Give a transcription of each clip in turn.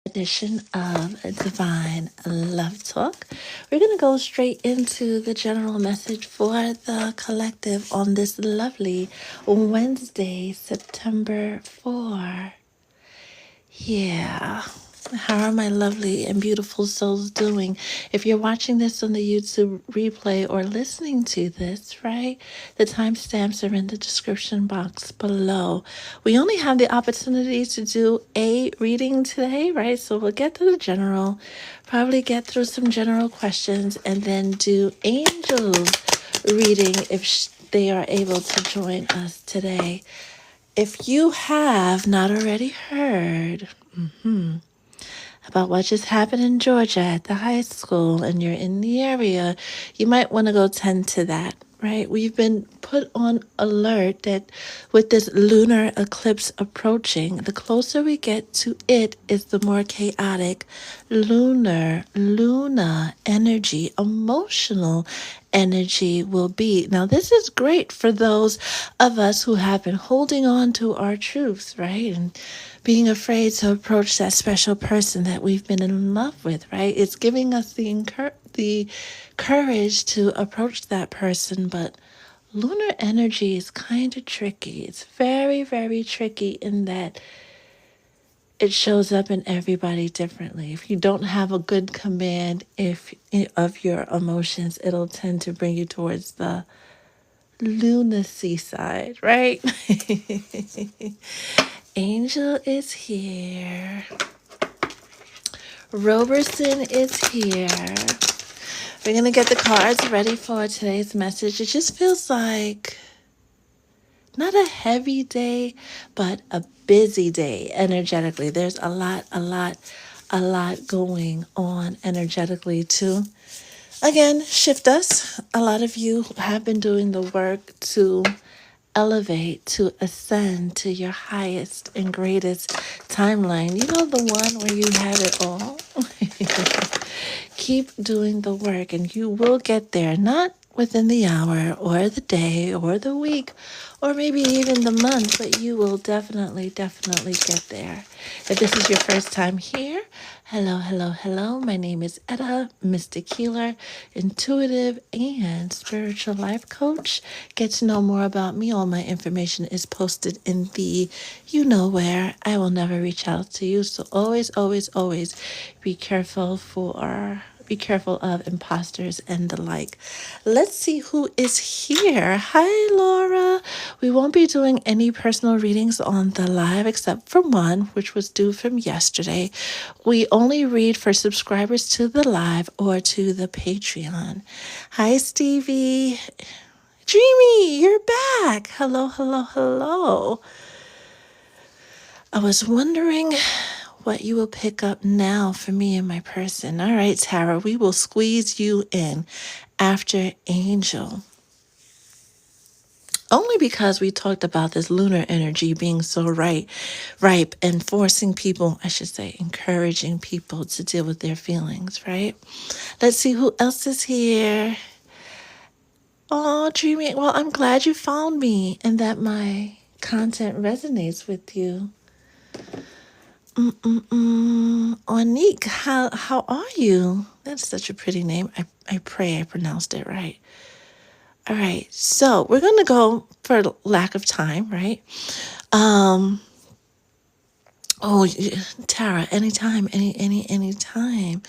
edition of Divine Love Talk. We're going to go straight into the general message for the collective on this lovely Wednesday, September 4. Yeah. How are my lovely and beautiful souls doing? If you're watching this on the YouTube replay or listening to this, right, the timestamps are in the description box below. We only have the opportunity to do a reading today, right? So we'll get to the general, probably get through some general questions, and then do angels reading if they are able to join us today. If you have not already heard about what just happened in Georgia at the high school and you're in the area, you might want to go tend to that, right? We've been put on alert that with this lunar eclipse approaching, the closer we get to it is the more chaotic Luna energy, emotional energy will be. Now, this is great for those of us who have been holding on to our truths, right? And being afraid to approach that special person that we've been in love with, right? It's giving us the courage to approach that person, but lunar energy is kind of tricky. It's very, very tricky in that it shows up in everybody differently. If you don't have a good command of your emotions, it'll tend to bring you towards the lunacy side, right? Angel is here. Roberson is here. We're going to get the cards ready for today's message. It just feels like not a heavy day, but a busy day energetically. There's a lot going on energetically to, again, shift us. A lot of you have been doing the work to elevate, to ascend to your highest and greatest timeline. You know, the one where you have it all. Keep doing the work and you will get there, not within the hour or the day or the week or maybe even the month, but you will definitely get there. If this is your first time here, hello. My name is Etta, Mystic Healer, intuitive and spiritual life coach. Get to know more about me. All my information is posted in the you know where. I will never reach out to you. So always be careful of imposters and the like. Let's see who is here. Hi, Laura. We won't be doing any personal readings on the live except for one, which was due from yesterday. We only read for subscribers to the live or to the Patreon. Hi, Stevie. Dreamy, you're back. Hello. I was wondering what you will pick up now for me and my person. All right, Tara, we will squeeze you in after Angel. Only because we talked about this lunar energy being so ripe and forcing people, I should say, encouraging people to deal with their feelings, right? Let's see who else is here. Oh, Dreamy, well, I'm glad you found me and that my content resonates with you. Onique, how are you? That's such a pretty name. I pray I pronounced it right. All right, so we're gonna go for lack of time, right? Tara, anytime, anytime,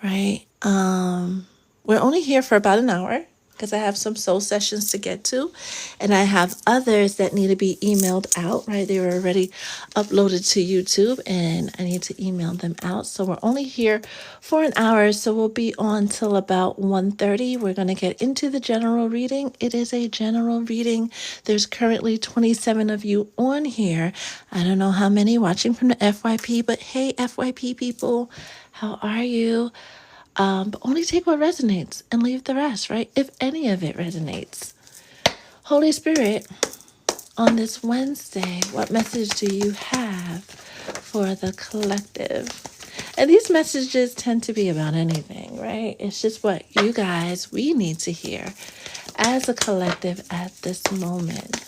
right? We're only here for about an hour because I have some soul sessions to get to, and I have others that need to be emailed out, right? They were already uploaded to YouTube, and I need to email them out. So we're only here for an hour, so we'll be on till about 1:30. We're going to get into the general reading. It is a general reading. There's currently 27 of you on here. I don't know how many watching from the FYP, but hey, FYP people, how are you? But only take what resonates and leave the rest, right? If any of it resonates. Holy Spirit, on this Wednesday, what message do you have for the collective? And these messages tend to be about anything, right? It's just what you guys, we need to hear as a collective at this moment.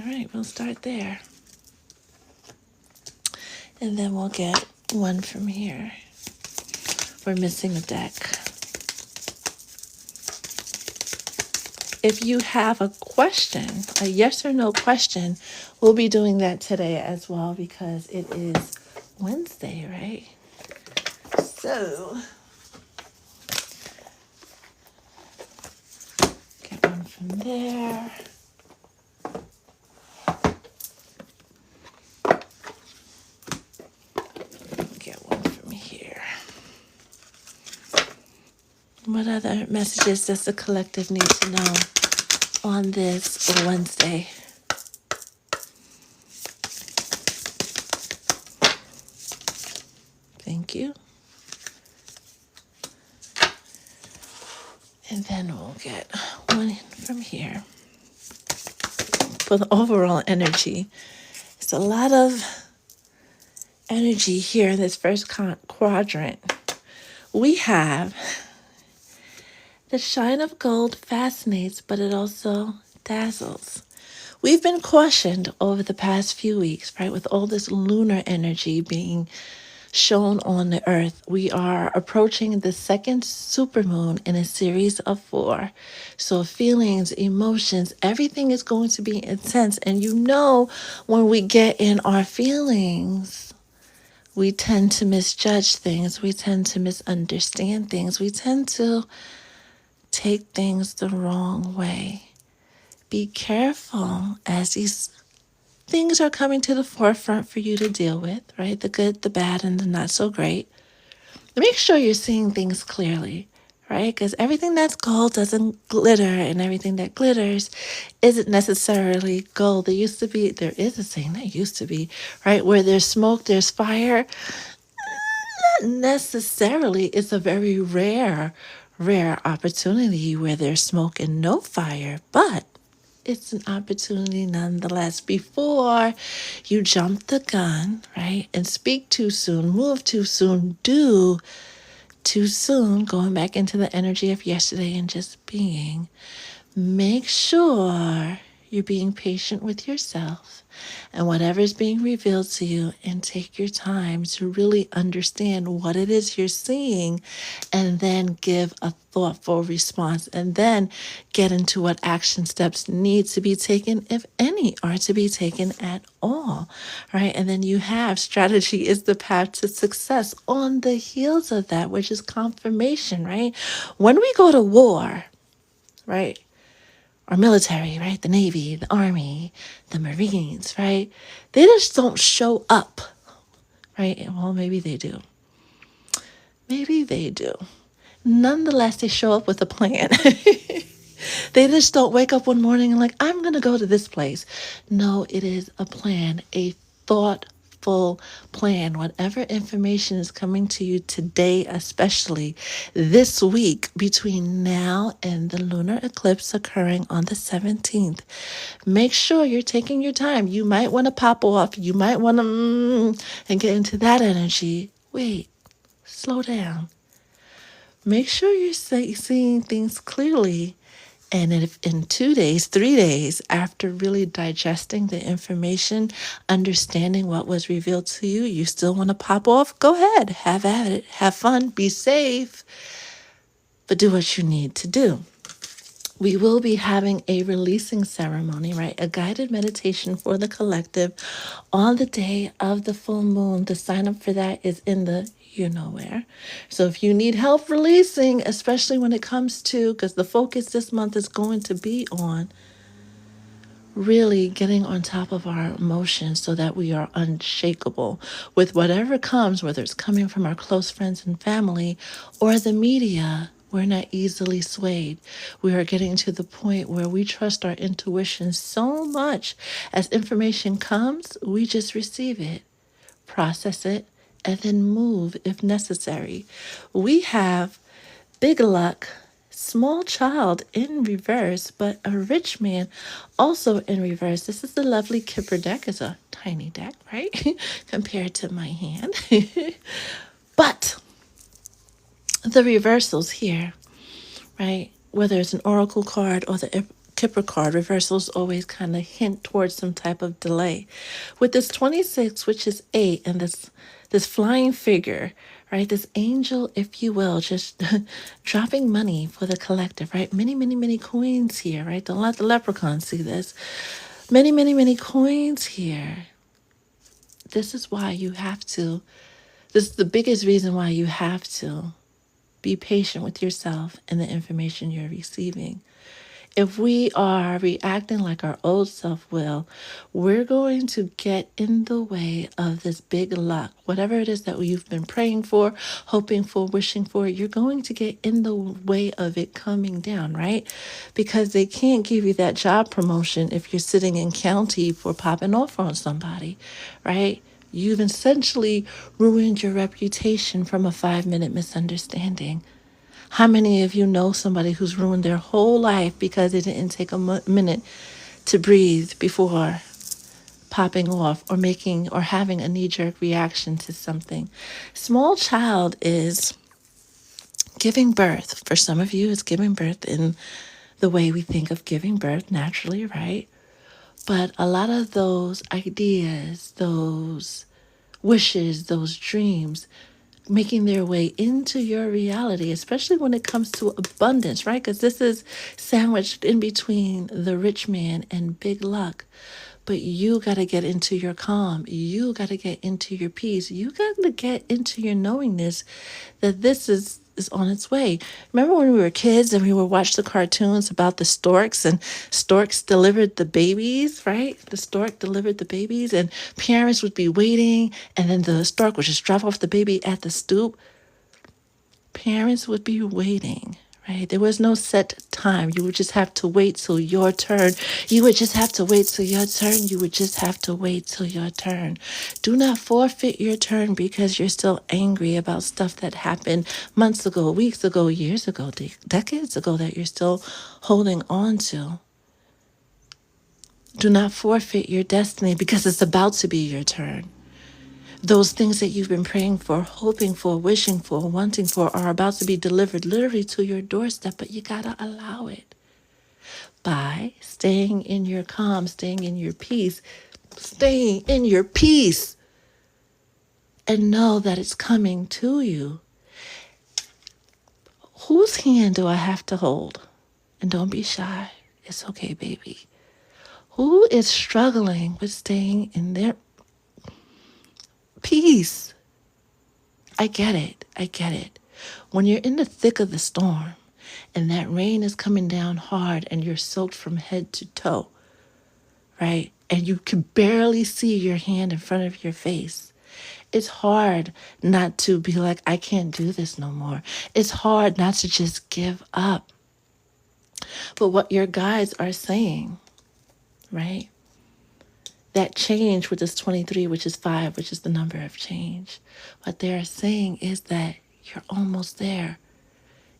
right, we'll start there. And then we'll get one from here. We're missing a deck. If you have a question, a yes or no question, we'll be doing that today as well because it is Wednesday, right? So, get one from there. Get one from here. What other messages does the collective need to know on this Wednesday? Thank you. And then we'll get one from here. For the overall energy, it's a lot of energy here in this first quadrant. We have the shine of gold fascinates, but it also dazzles. We've been cautioned over the past few weeks, right, with all this lunar energy being shown on the earth. We are approaching the second supermoon in a series of 4. So feelings, emotions, everything is going to be intense. And you know, when we get in our feelings, we tend to misjudge things. We tend to misunderstand things. We tend to take things the wrong way. Be careful as these things are coming to the forefront for you to deal with, right? The good, the bad, and the not so great. Make sure you're seeing things clearly, right? Because everything that's gold doesn't glitter, and everything that glitters isn't necessarily gold. There is a saying that used to be, right? Where there's smoke, there's fire. Not necessarily. It's a very rare opportunity where there's smoke and no fire, but it's an opportunity nonetheless. Before you jump the gun, right, and speak too soon, move too soon, do too soon, going back into the energy of yesterday and just being, make sure you're being patient with yourself and whatever is being revealed to you, and take your time to really understand what it is you're seeing, and then give a thoughtful response, and then get into what action steps need to be taken, if any are to be taken at all, right? And then you have strategy is the path to success on the heels of that, which is confirmation, right? When we go to war, right? Our military, right? The Navy, the Army, the Marines, right? They just don't show up, right? Well, maybe they do. Maybe they do. Nonetheless, they show up with a plan. They just don't wake up one morning and like, I'm going to go to this place. No, it is a plan, a thoughtful plan. Whatever information is coming to you today, especially this week between now and the lunar eclipse occurring on the 17th, make sure you're taking your time. You might want to pop off. You might want to and get into that energy. Wait, slow down. Make sure you're seeing things clearly. And if in 2 days, 3 days, after really digesting the information, understanding what was revealed to you, you still want to pop off, go ahead, have at it, have fun, be safe, but do what you need to do. We will be having a releasing ceremony, right? A guided meditation for the collective on the day of the full moon. The sign up for that is in the you know where. So if you need help releasing, especially when it comes to, because the focus this month is going to be on really getting on top of our emotions so that we are unshakable with whatever comes, whether it's coming from our close friends and family or the media. We're not easily swayed. We are getting to the point where we trust our intuition so much. As information comes, we just receive it, process it, and then move if necessary. We have big luck, small child in reverse, but a rich man also in reverse. This is the lovely Kipper deck. It's a tiny deck, right? Compared to my hand. But the reversals here, right? Whether it's an oracle card or the Kipper card, reversals always kind of hint towards some type of delay. With this 26, which is 8, and this flying figure, right? This angel, if you will, just dropping money for the collective, right? Many, many, many coins here, right? Don't let the leprechaun see this. Many, many, many coins here. This is why you have to, this is the biggest reason why you have to be patient with yourself and the information you're receiving. If we are reacting like our old self will, we're going to get in the way of this big luck. Whatever it is that you've been praying for, hoping for, wishing for, you're going to get in the way of it coming down, right? Because they can't give you that job promotion if you're sitting in county for popping off on somebody, right? You've essentially ruined your reputation from a 5-minute misunderstanding. How many of you know somebody who's ruined their whole life because they didn't take a minute to breathe before popping off or making or having a knee-jerk reaction to something? Small child is giving birth. For some of you, it's giving birth in the way we think of giving birth naturally, right? But a lot of those ideas, those wishes, those dreams, making their way into your reality, especially when it comes to abundance, right? Because this is sandwiched in between the rich man and big luck. But you got to get into your calm. You got to get into your peace. You got to get into your knowingness that this is on its way. Remember when we were kids and we would watch the cartoons about the storks, and storks delivered the babies, right? The stork delivered the babies and parents would be waiting, and then the stork would just drop off the baby at the stoop. Parents would be waiting, right? There was no set time. You would just have to wait till your turn. You would just have to wait till your turn. You would just have to wait till your turn. Do not forfeit your turn because you're still angry about stuff that happened months ago, weeks ago, years ago, decades ago that you're still holding on to. Do not forfeit your destiny because it's about to be your turn. Those things that you've been praying for, hoping for, wishing for, wanting for are about to be delivered literally to your doorstep, but you gotta allow it by staying in your calm, staying in your peace, and know that it's coming to you. Whose hand do I have to hold? And don't be shy. It's okay, baby. Who is struggling with staying in their peace? I get it. When you're in the thick of the storm and that rain is coming down hard and you're soaked from head to toe, right? And you can barely see your hand in front of your face. It's hard not to be like, I can't do this no more. It's hard not to just give up. But what your guides are saying, right? That change with this 23, which is 5, which is the number of change. What they're saying is that you're almost there.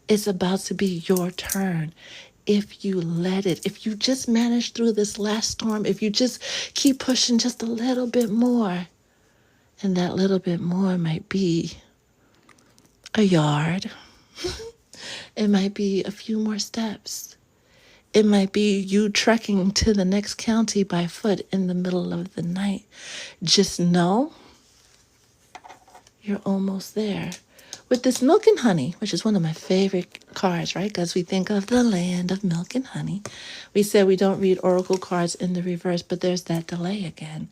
It's about to be your turn. If you let it, if you just manage through this last storm, if you just keep pushing just a little bit more, and that little bit more might be a yard. It might be a few more steps. It might be you trekking to the next county by foot in the middle of the night. Just know you're almost there. With this milk and honey, which is one of my favorite cards, right? Because we think of the land of milk and honey. We said we don't read oracle cards in the reverse, but there's that delay again.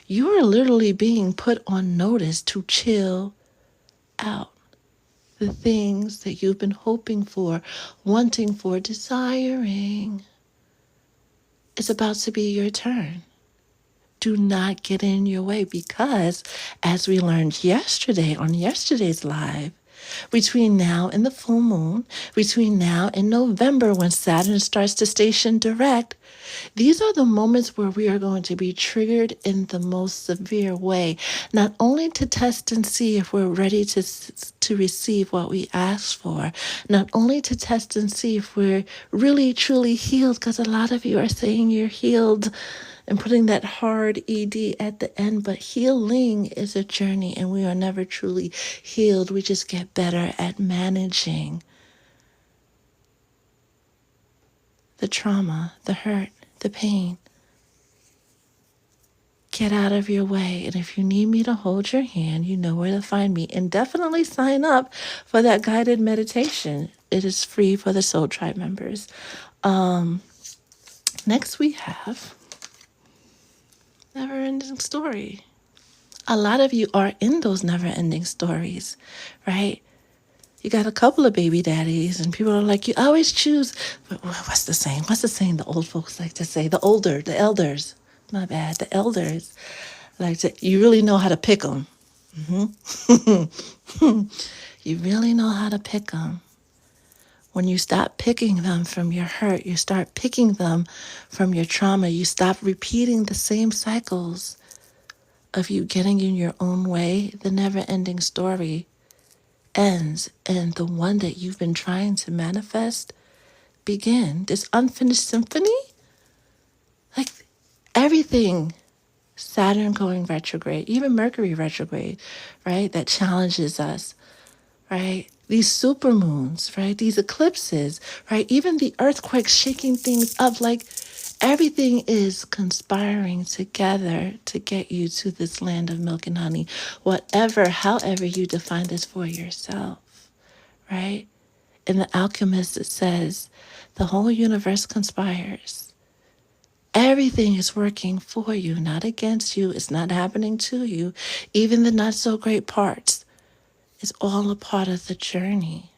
You are literally being put on notice to chill out. The things that you've been hoping for, wanting for, desiring. It's about to be your turn. Do not get in your way because, as we learned yesterday on yesterday's live, between now and the full moon, between now and November when Saturn starts to station direct, these are the moments where we are going to be triggered in the most severe way, not only to test and see if we're ready to receive what we ask for, not only to test and see if we're really truly healed, because a lot of you are saying you're healed and putting that hard ED at the end, but healing is a journey and we are never truly healed. We just get better at managing the trauma, the hurt, the pain. Get out of your way. And if you need me to hold your hand, you know where to find me. And definitely sign up for that guided meditation. It is free for the Soul Tribe members. Next we have Never Ending Story. A lot of you are in those never ending stories, right? You got a couple of baby daddies, and people are like, you always choose. What's the saying? What's the saying the old folks like to say? The elders. My bad. The elders like to, you really know how to pick them. You really know how to pick them. When you stop picking them from your hurt, you start picking them from your trauma. You stop repeating the same cycles of you getting in your own way. The never-ending story ends, and the one that you've been trying to manifest begin. This unfinished symphony, like everything, Saturn going retrograde, even Mercury retrograde, right? That challenges us, right? These supermoons, right? These eclipses, right? Even the earthquakes shaking things up, like everything is conspiring together to get you to this land of milk and honey, whatever, however you define this for yourself, right? In The Alchemist, it says the whole universe conspires. Everything is working for you, not against you. It's not happening to you. Even the not so great parts. It's all a part of the journey.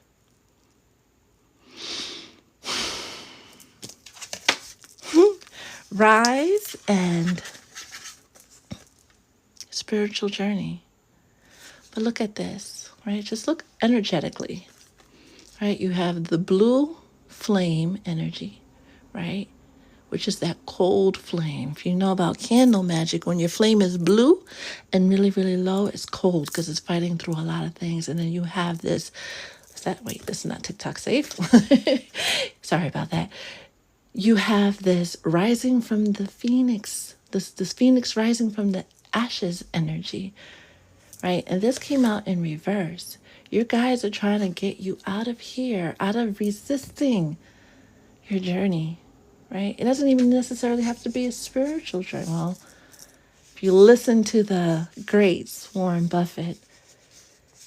Rise and spiritual journey. But look at this, right? Just look energetically, right? You have the blue flame energy, right? Which is that cold flame. If you know about candle magic, when your flame is blue and really, really low, it's cold because it's fighting through a lot of things. And then you have this, this is not TikTok safe. Sorry about that. You have this rising from the phoenix, this phoenix rising from the ashes energy, right? And this came out in reverse. Your guides are trying to get you out of here, out of resisting your journey, right? It doesn't even necessarily have to be a spiritual journey. Well, if you listen to the greats, Warren Buffett,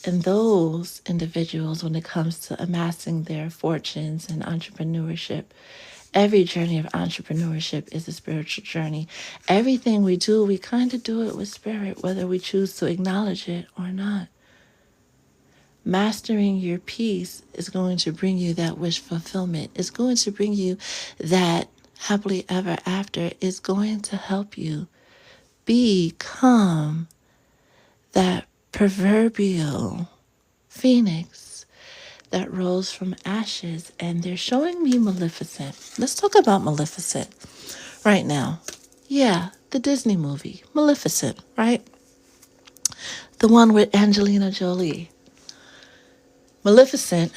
and those individuals, when it comes to amassing their fortunes and entrepreneurship, every journey of entrepreneurship is a spiritual journey. Everything we do, we kind of do it with spirit, whether we choose to acknowledge it or not. Mastering your peace is going to bring you that wish fulfillment. It's going to bring you that happily ever after. It's going to help you become that proverbial phoenix that rose from ashes. And they're showing me Maleficent. Let's talk about Maleficent right now. Yeah, the Disney movie, Maleficent, right? The one with Angelina Jolie. Maleficent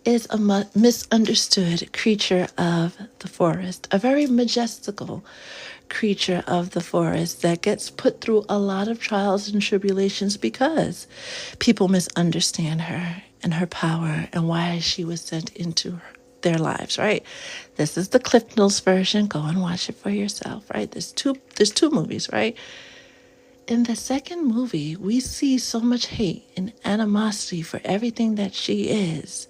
is a misunderstood creature of the forest, a very majestical creature of the forest that gets put through a lot of trials and tribulations because people misunderstand her and her power and why she was sent into their lives, right? This is the Cliff Notes version. Go and watch it for yourself, right? There's two movies, right? In the second movie, we see so much hate and animosity for everything that she is.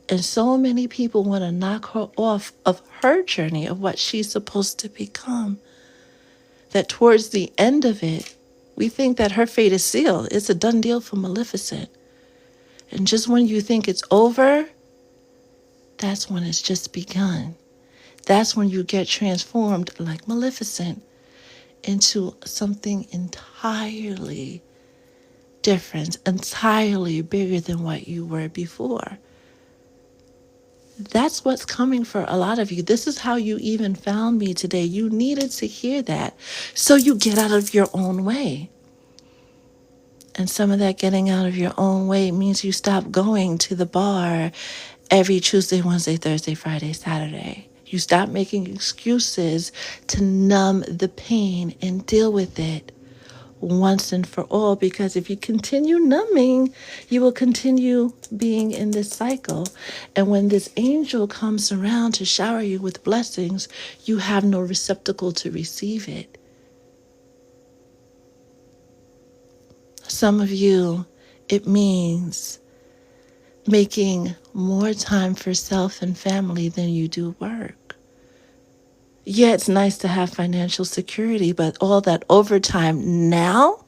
And so many people want to knock her off of her journey of what she's supposed to become. That towards the end of it, we think that her fate is sealed. It's a done deal for Maleficent. And just when you think it's over, that's when it's just begun. That's when you get transformed like Maleficent into something entirely different, entirely bigger than what you were before. That's what's coming for a lot of you. This is how you even found me today. You needed to hear that. So you get out of your own way. And some of that getting out of your own way means you stop going to the bar every Tuesday, Wednesday, Thursday, Friday, Saturday. You stop making excuses to numb the pain and deal with it once and for all, because if you continue numbing, you will continue being in this cycle. And when this angel comes around to shower you with blessings, you have no receptacle to receive it. Some of you, it means making more time for self and family than you do work. Yeah, it's nice to have financial security, but all that overtime now,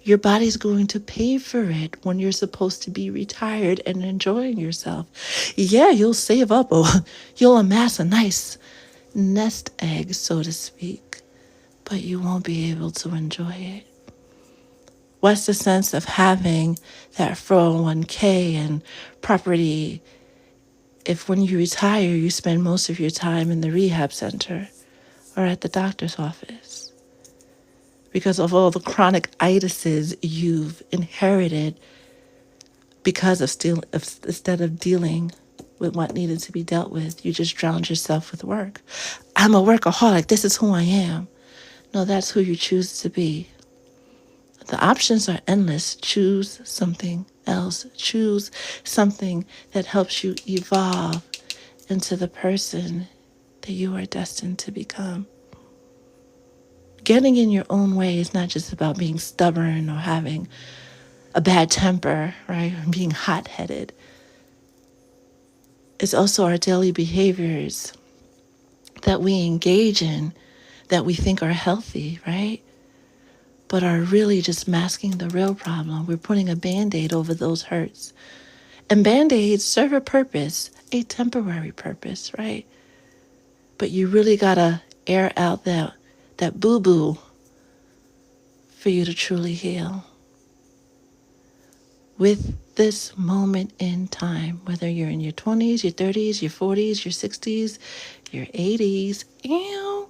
your body's going to pay for it when you're supposed to be retired and enjoying yourself. Yeah, you'll save up, or you'll amass a nice nest egg, so to speak, but you won't be able to enjoy it. What's the sense of having that 401k and property if when you retire, you spend most of your time in the rehab center or at the doctor's office because of all the chronic itises you've inherited because instead of dealing with what needed to be dealt with, you just drowned yourself with work. I'm a workaholic. This is who I am. No, that's who you choose to be. The options are endless. Choose something else. Choose something that helps you evolve into the person that you are destined to become. Getting in your own way is not just about being stubborn or having a bad temper, right? Or being hot-headed. It's also our daily behaviors that we engage in that we think are healthy, right? But are really just masking the real problem. We're putting a Band-Aid over those hurts. And Band-Aids serve a purpose, a temporary purpose, right? But you really gotta air out that boo-boo for you to truly heal. With this moment in time, whether you're in your 20s, your 30s, your 40s, your 60s, your 80s, heal.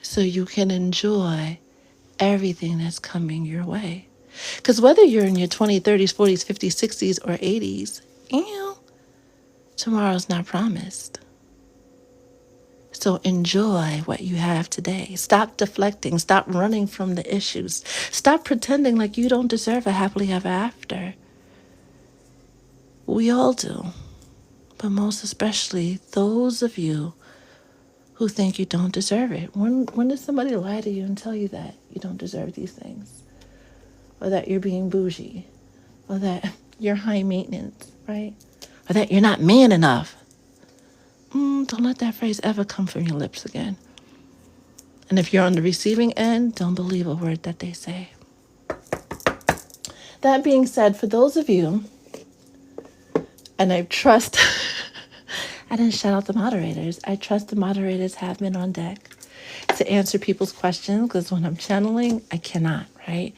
So you can enjoy everything that's coming your way. Because whether you're in your 20s, 30s, 40s, 50s, 60s, or 80s, tomorrow's not promised. So enjoy what you have today. Stop deflecting. Stop running from the issues. Stop pretending like you don't deserve a happily ever after. We all do. But most especially those of you who think you don't deserve it. When does somebody lie to you and tell you that you don't deserve these things? Or that you're being bougie? Or that you're high maintenance, right? Or that you're not man enough? Don't let that phrase ever come from your lips again. And if you're on the receiving end, don't believe a word that they say. That being said, for those of you, and I trust, I didn't shout out the moderators. I trust the moderators have been on deck to answer people's questions, because when I'm channeling, I cannot, right?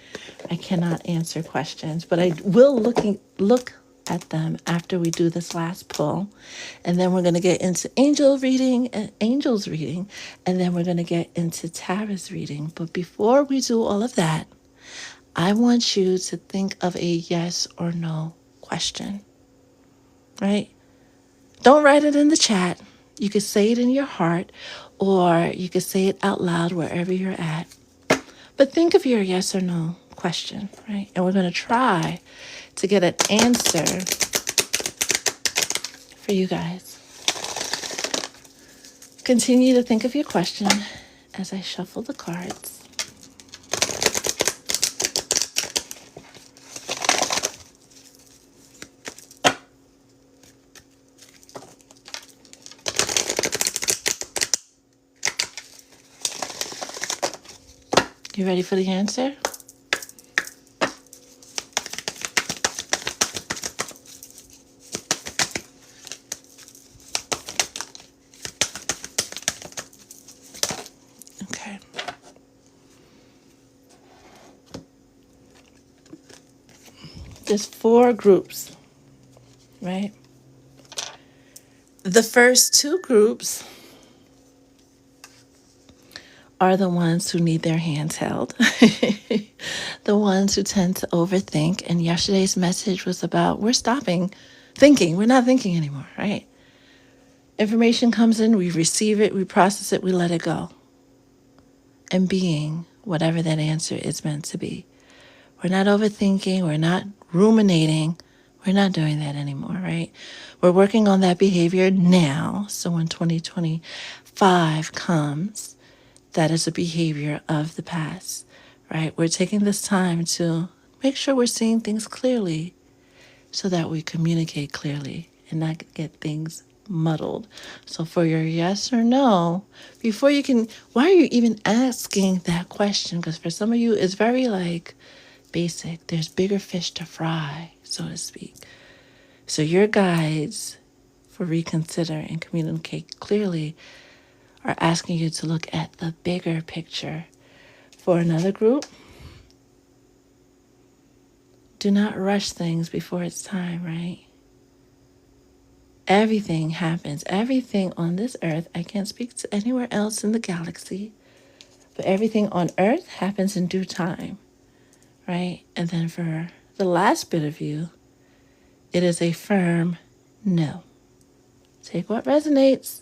I cannot answer questions, but I will look at them after we do this last pull. And then we're going to get into angels reading, and then we're going to get into tarot's reading. But before we do all of that, I want you to think of a yes or no question, right? Don't write it in the chat. You could say it in your heart, or you could say it out loud wherever you're at. But think of your yes or no question, right? And we're going to try to get an answer for you guys. Continue to think of your question as I shuffle the cards. You ready for the answer? Okay. There's 4 groups, right? The first 2 groups are the ones who need their hands held, the ones who tend to overthink. And yesterday's message was about we're stopping thinking. We're not thinking anymore, right? Information comes in, we receive it, we process it, we let it go. and being whatever that answer is meant to be. We're not overthinking. We're not ruminating. We're not doing that anymore, right? We're working on that behavior now. So when 2025 comes, that is a behavior of the past, right? We're taking this time to make sure we're seeing things clearly so that we communicate clearly and not get things muddled. So for your yes or no, before you can, why are you even asking that question? Because for some of you, it's very like basic. There's bigger fish to fry, so to speak. So your guides for reconsider and communicate clearly are asking you to look at the bigger picture. For another group, do not rush things before it's time, right? Everything happens. Everything on this earth, I can't speak to anywhere else in the galaxy, but everything on earth happens in due time, right? And then for the last bit of you, it is a firm no. Take what resonates.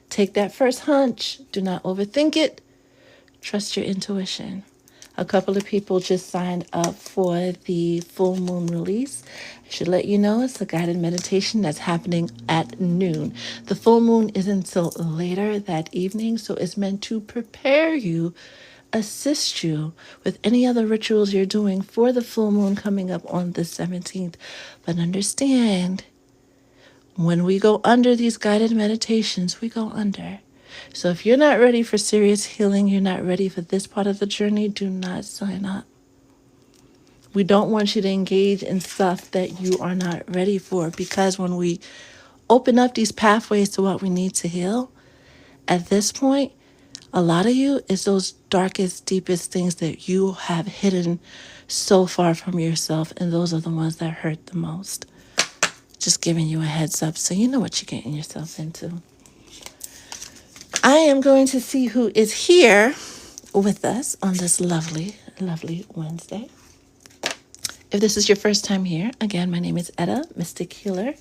Take that first hunch. Do not overthink it. Trust your intuition. A couple of people just signed up for the full moon release. I should let you know it's a guided meditation that's happening at noon. The full moon isn't until later that evening, so it's meant to prepare you, assist you with any other rituals you're doing for the full moon coming up on the 17th. But understand, when we go under these guided meditations, we go under. So if you're not ready for serious healing, you're not ready for this part of the journey, do not sign up. We don't want you to engage in stuff that you are not ready for, because when we open up these pathways to what we need to heal, at this point, a lot of you is those darkest, deepest things that you have hidden so far from yourself, and those are the ones that hurt the most. Just giving you a heads up so you know what you're getting yourself into. I am going to see who is here with us on this lovely, lovely Wednesday. If this is your first time here, again, my name is Etta, Mystic Healer,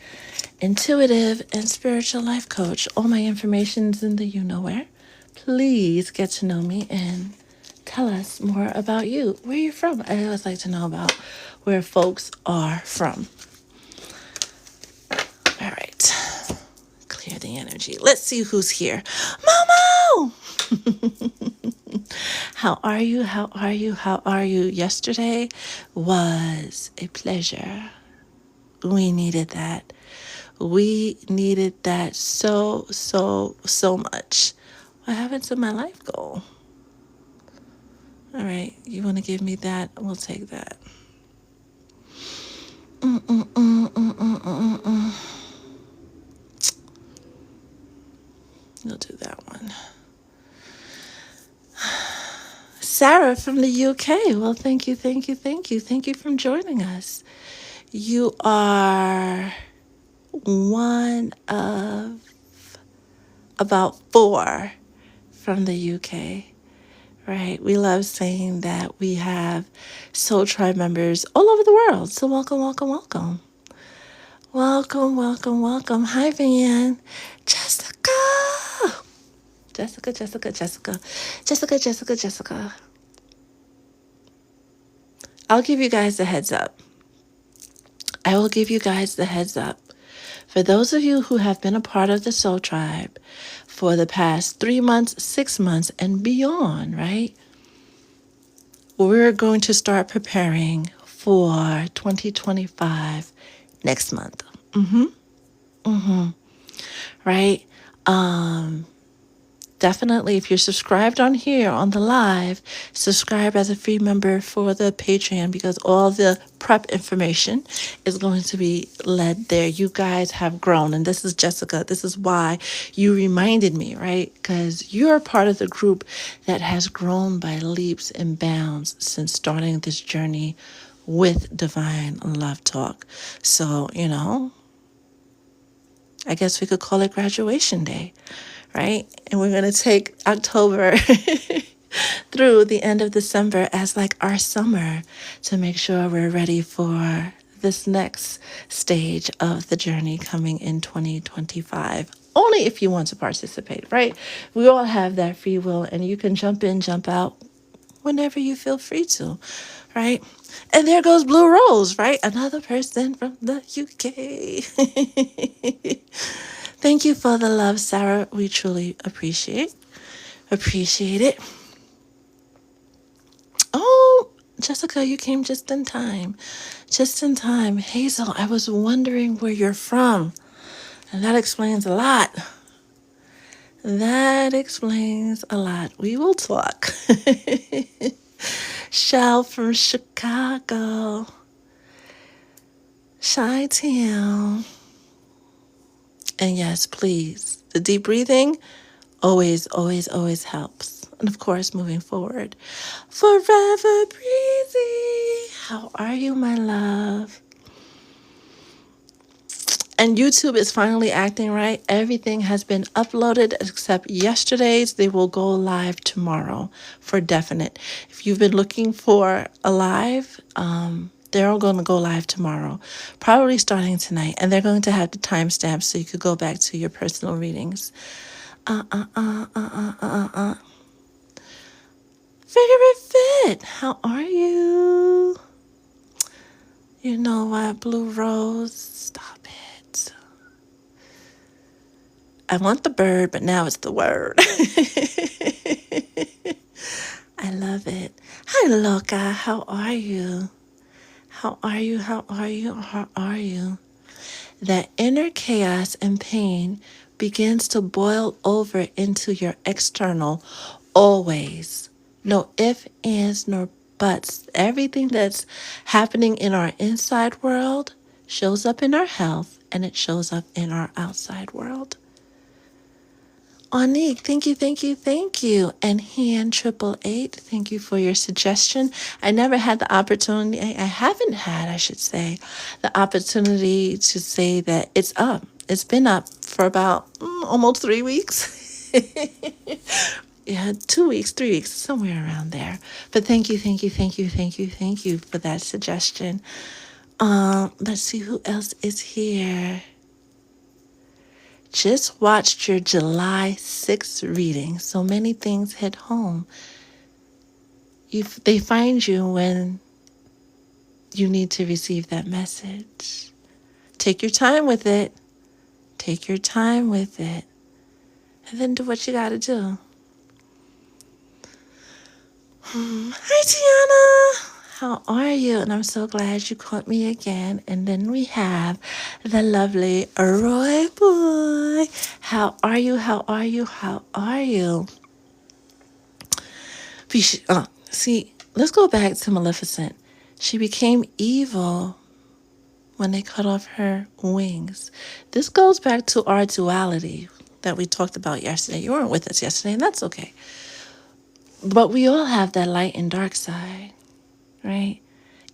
intuitive and spiritual life coach. All my information is in the you-know-where. Please get to know me and tell us more about you. Where are you from? I always like to know about where folks are from. All right. Clear the energy. Let's see who's here. Momo! How are you? How are you? How are you? Yesterday was a pleasure. We needed that. We needed that so, so, so much. What happened to my life goal? All right. You want to give me that? We'll take that. We'll do that one. Sarah from the UK. Well, thank you, thank you, thank you. Thank you for joining us. You are one of about 4 from the UK, right? We love saying that we have Soul Tribe members all over the world. So welcome, welcome, welcome. Welcome, welcome, welcome. Hi, Van. Jessica. Jessica, Jessica, Jessica. Jessica, Jessica, Jessica. I'll give you guys a heads up. I will give you guys the heads up. For those of you who have been a part of the Soul Tribe for the past 3 months, 6 months, and beyond, right? We're going to start preparing for 2025 next month. Right? Definitely, if you're subscribed on here on the live, subscribe as a free member for the Patreon, because all the prep information is going to be led there. You guys have grown, and this is Jessica. This is why you reminded me, right? Because you're part of the group that has grown by leaps and bounds since starting this journey with Divine Love Talk. So, I guess we could call it graduation day. Right? And we're going to take October through the end of December as like our summer to make sure we're ready for this next stage of the journey coming in 2025. Only if you want to participate, right? We all have that free will, and you can jump in, jump out whenever you feel free to, right? And there goes Blue Rose, right? Another person from the UK. Thank you for the love, Sarah. We truly appreciate it. Oh, Jessica, you came just in time. Just in time. Hazel, I was wondering where you're from. And that explains a lot. That explains a lot. We will talk. Shell from Chicago. Chi-town. And yes, please, the deep breathing always, always, always helps. And of course, moving forward. Forever breezy. How are you, my love? And YouTube is finally acting right. Everything has been uploaded except yesterday's. They will go live tomorrow for definite. If you've been looking for a live, they're all going to go live tomorrow, probably starting tonight. And they're going to have the timestamps so you could go back to your personal readings. Figure fit. How are you? You know what, Blue Rose? Stop it. I want the bird, but now it's the word. I love it. Hi, Loca. How are you? How are you? How are you? How are you? That inner chaos and pain begins to boil over into your external always. No ifs, ands, nor buts. Everything that's happening in our inside world shows up in our health, and it shows up in our outside world. Onique, thank you, thank you, thank you. And Hand 888, thank you for your suggestion. I never had the opportunity, I haven't had, I should say, the opportunity to say that it's up. It's been up for about almost 3 weeks. Yeah, 2 weeks, 3 weeks, somewhere around there. But thank you, thank you, thank you, thank you, thank you for that suggestion. Let's see who else is here. Just watched your July 6th reading. So many things hit home. They find you when you need to receive that message. Take your time with it. Take your time with it. And then do what you got to do. Hi, Tiana. How are you? And I'm so glad you caught me again. And then we have the lovely Roy Boy. How are you? How are you? How are you? See, let's go back to Maleficent. She became evil when they cut off her wings. This goes back to our duality that we talked about yesterday. You weren't with us yesterday, and that's okay. But we all have that light and dark side, right?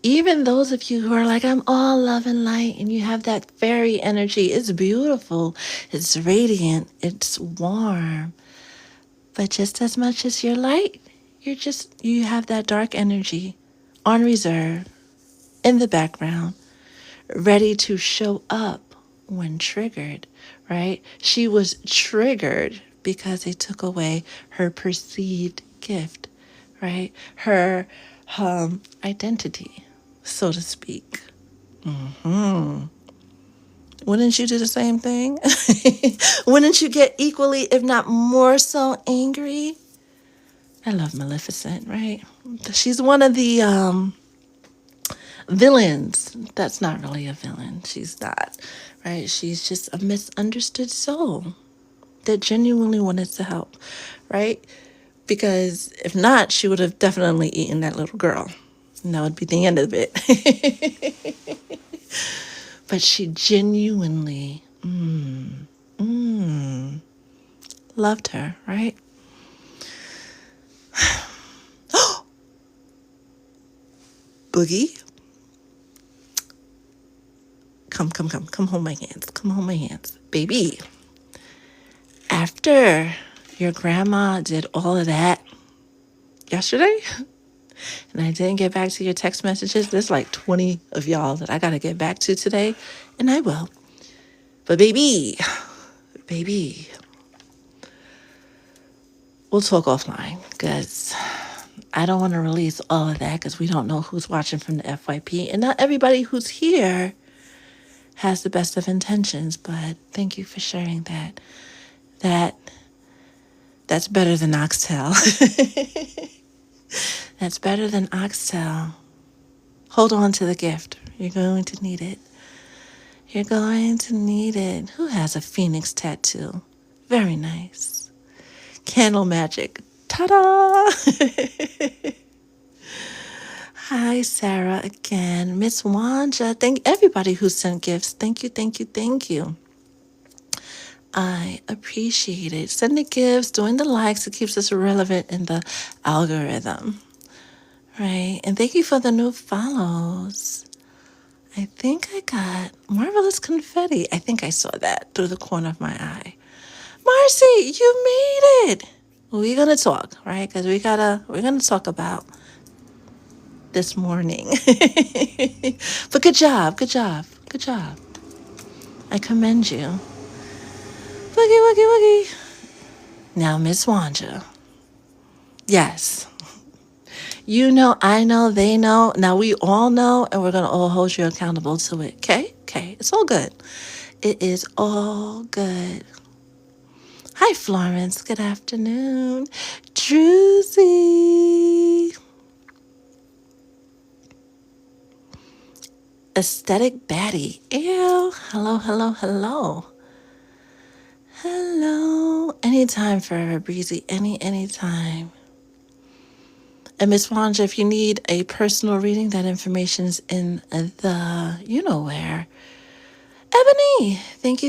Even those of you who are like, I'm all love and light, and you have that fairy energy. It's beautiful. It's radiant. It's warm. But just as much as you're light, you have that dark energy on reserve in the background, ready to show up when triggered, right? She was triggered because they took away her perceived gift, right? Her identity, so to speak. Wouldn't you do the same thing? Wouldn't you get equally, if not more so, angry? I love Maleficent, right? She's one of the villains. That's not really a villain. She's not, right? She's just a misunderstood soul that genuinely wanted to help, right? Because if not, she would have definitely eaten that little girl. And that would be the end of it. But she genuinely loved her, right? Boogie. Come hold my hands. Come hold my hands. Baby. After your grandma did all of that yesterday, and I didn't get back to your text messages, there's like 20 of y'all that I got to get back to today, and I will. But baby, we'll talk offline because I don't want to release all of that because we don't know who's watching from the FYP, and not everybody who's here has the best of intentions. But thank you for sharing that. That's better than oxtail. That's better than oxtail. Hold on to the gift. You're going to need it. You're going to need it. Who has a phoenix tattoo? Very nice. Candle magic. Ta-da! Hi, Sarah, again. Miss Wanja. Thank everybody who sent gifts. Thank you, thank you, thank you. I appreciate it. Sending gifts, doing the likes, it keeps us relevant in the algorithm. Right? And thank you for the new follows. I think I got marvelous confetti. I think I saw that through the corner of my eye. Marcy, you made it. We're gonna talk, right? Because we're gonna talk about this morning. But good job. I commend you. Woogie. Now, Miss Wanja. Yes. You know, I know, they know. Now we all know, and we're going to all hold you accountable to it. Okay? It's all good. It is all good. Hi, Florence. Good afternoon. Druzy. Aesthetic baddie. Ew. Hello. Anytime Forever Breezy. Anytime. And Miss Wanja, if you need a personal reading, that information's in the you know where. Ebony, thank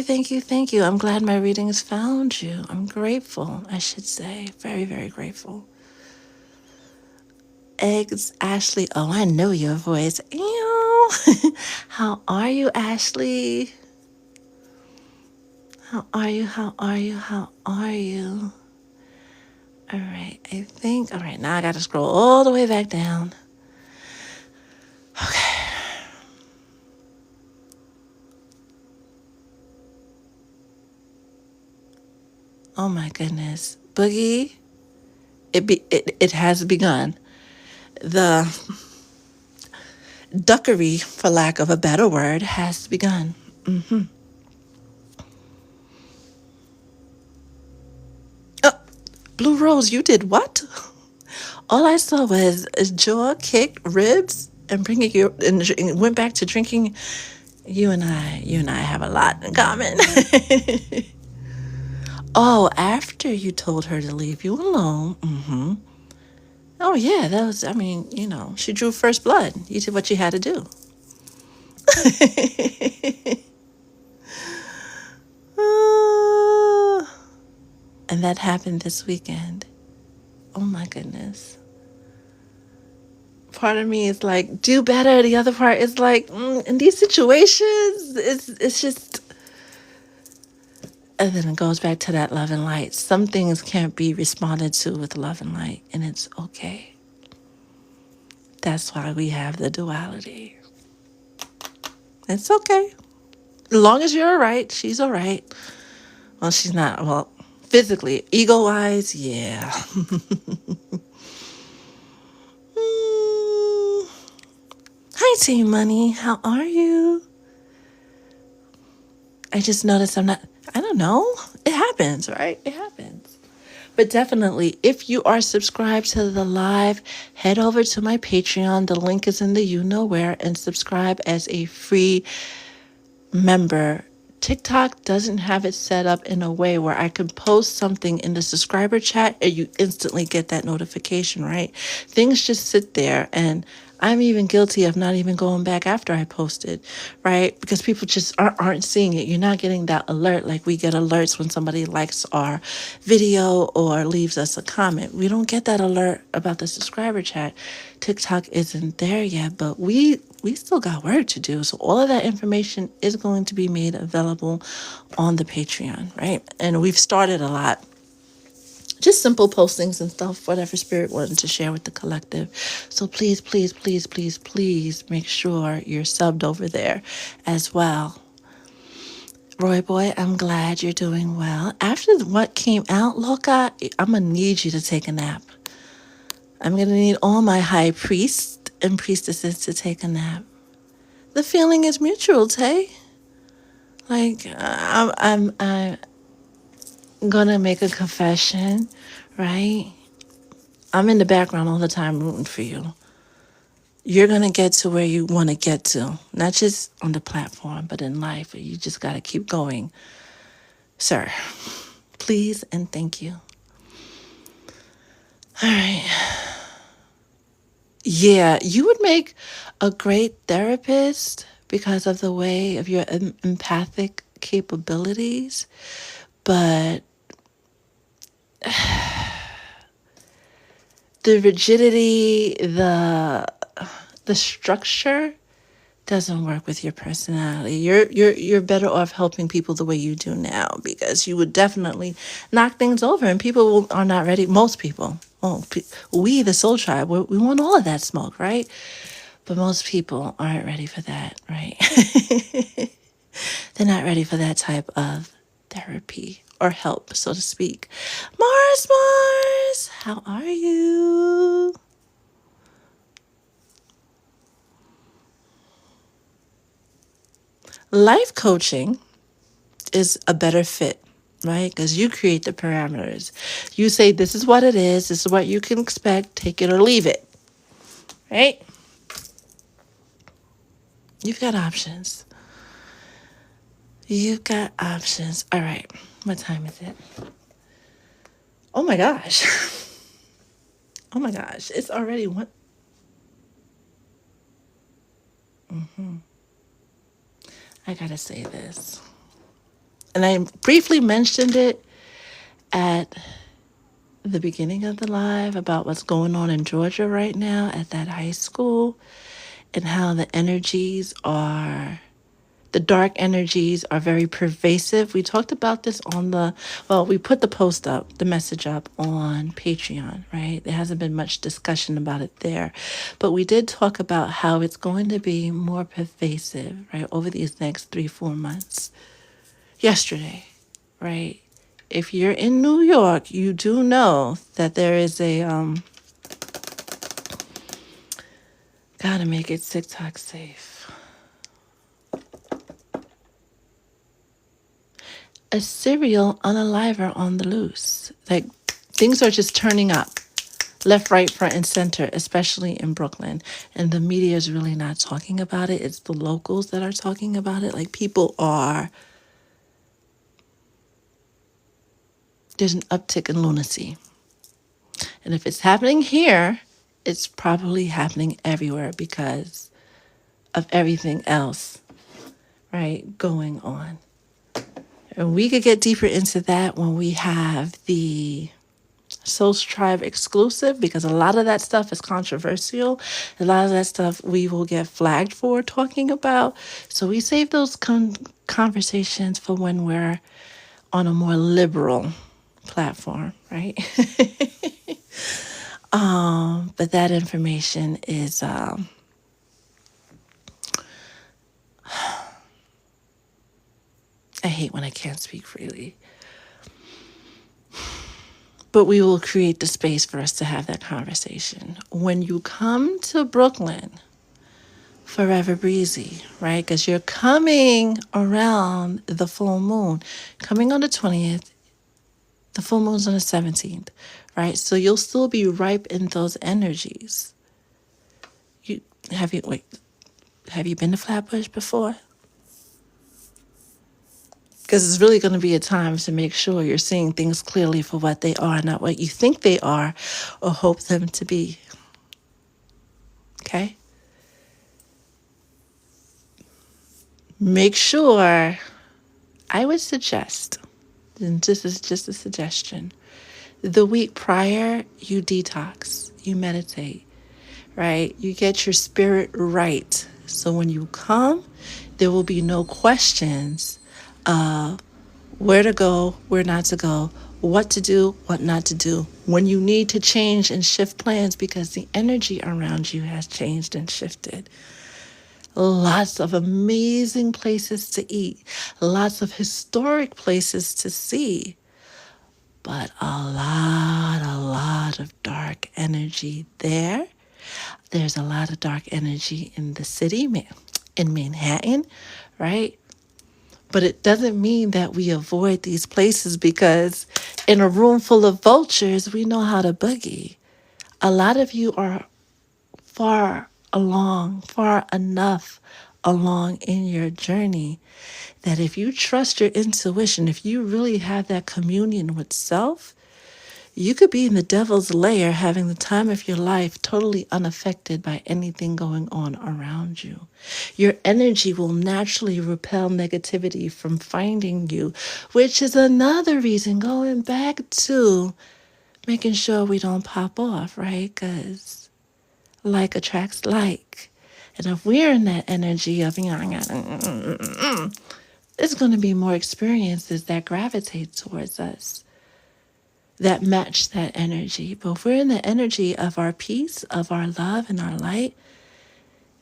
you. I'm glad my readings found you. I'm grateful, I should say. Very, very grateful. Eggs, Ashley. Oh, I know your voice. Ew. How are you, Ashley? How are you? All right, now I got to scroll all the way back down. Okay. Oh my goodness. Boogie, it has begun. The duckery, for lack of a better word, has begun. Oh, Blue Rose, you did what? All I saw was a jaw kick, ribs, and bringing you, and went back to drinking. You and I have a lot in common. Oh, after you told her to leave you alone. Oh yeah, that was. I mean, she drew first blood. You did what you had to do. And that happened this weekend. Oh my goodness. Part of me is like, do better. The other part is like, in these situations, it's just. And then it goes back to that love and light. Some things can't be responded to with love and light, and it's okay. That's why we have the duality. It's okay. As long as you're all right, she's all right. Well, she's not. Well, physically, ego-wise, yeah. Hi, Team Money. How are you? I just noticed I don't know. It happens, right? It happens. But definitely, if you are subscribed to the live, head over to my Patreon. The link is in the you know where, and subscribe as a free member. TikTok doesn't have it set up in a way where I can post something in the subscriber chat and you instantly get that notification, right? Things just sit there, and I'm even guilty of not even going back after I posted, right? Because people just aren't seeing it. You're not getting that alert like we get alerts when somebody likes our video or leaves us a comment. We don't get that alert about the subscriber chat. TikTok isn't there yet, but we still got work to do. So all of that information is going to be made available on the Patreon, right? And we've started a lot just simple postings and stuff, whatever Spirit wanted to share with the collective. So please, please, please, please, please make sure you're subbed over there as well. Roy Boy, I'm glad you're doing well. After what came out, Loka, I'm going to need you to take a nap. I'm going to need all my high priests and priestesses to take a nap. The feeling is mutual, Tay. Like, I'm going to make a confession, right? I'm in the background all the time rooting for you. You're going to get to where you want to get to, not just on the platform, but in life. You just got to keep going. Sir, please and thank you. All right. Yeah, you would make a great therapist because of the way of your empathic capabilities, but the rigidity, the structure doesn't work with your personality. You're better off helping people the way you do now, because you would definitely knock things over, and people are not ready. Most people, we the soul tribe, we want all of that smoke, right? But most people aren't ready for that, right? They're not ready for that type of therapy or help, so to speak. Mars, how are you? Life coaching is a better fit, right? Because you create the parameters. You say, this is what it is. This is what you can expect. Take it or leave it, right? You've got options. You've got options. All right. What time is it? Oh my gosh. Oh my gosh. It's already one. I gotta say this. And I briefly mentioned it at the beginning of the live about what's going on in Georgia right now at that high school, and how the dark energies are very pervasive. We talked about this we put the post up, the message up on Patreon, right? There hasn't been much discussion about it there, but we did talk about how it's going to be more pervasive, right, over these next 3-4 months. Yesterday, right? If you're in New York, you do know that there is gotta make it TikTok safe, a serial unaliver on the loose. Like, things are just turning up left, right, front, and center, especially in Brooklyn. And the media is really not talking about it. It's the locals that are talking about it. Like, there's an uptick in lunacy. And if it's happening here, it's probably happening everywhere because of everything else, right, going on. And we could get deeper into that when we have the Soul Tribe exclusive, because a lot of that stuff is controversial. A lot of that stuff we will get flagged for talking about. So we save those conversations for when we're on a more liberal platform, right? But that information is I hate when I can't speak freely. But we will create the space for us to have that conversation. When you come to Brooklyn, Forever Breezy, right? Because you're coming around the full moon. Coming on the 20th, the full moon's on the 17th, right? So you'll still be ripe in those energies. Have you been to Flatbush before? Because it's really going to be a time to make sure you're seeing things clearly for what they are, not what you think they are or hope them to be. Okay? Make sure, I would suggest, and this is just a suggestion, the week prior, you detox, you meditate, right? You get your spirit right. So when you come, there will be no questions of where to go, where not to go, what to do, what not to do, when you need to change and shift plans because the energy around you has changed and shifted. Lots of amazing places to eat, lots of historic places to see, but a lot of dark energy there. There's a lot of dark energy in the city, in Manhattan, right? But it doesn't mean that we avoid these places because in a room full of vultures, we know how to boogie. A lot of you are far enough along in your journey that if you trust your intuition, if you really have that communion with self, you could be in the devil's lair having the time of your life totally unaffected by anything going on around you. Your energy will naturally repel negativity from finding you, which is another reason going back to making sure we don't pop off, right? Because like attracts like. And if we're in that energy of, it's going to be more experiences that gravitate towards us that match that energy. But if we're in the energy of our peace, of our love, and our light,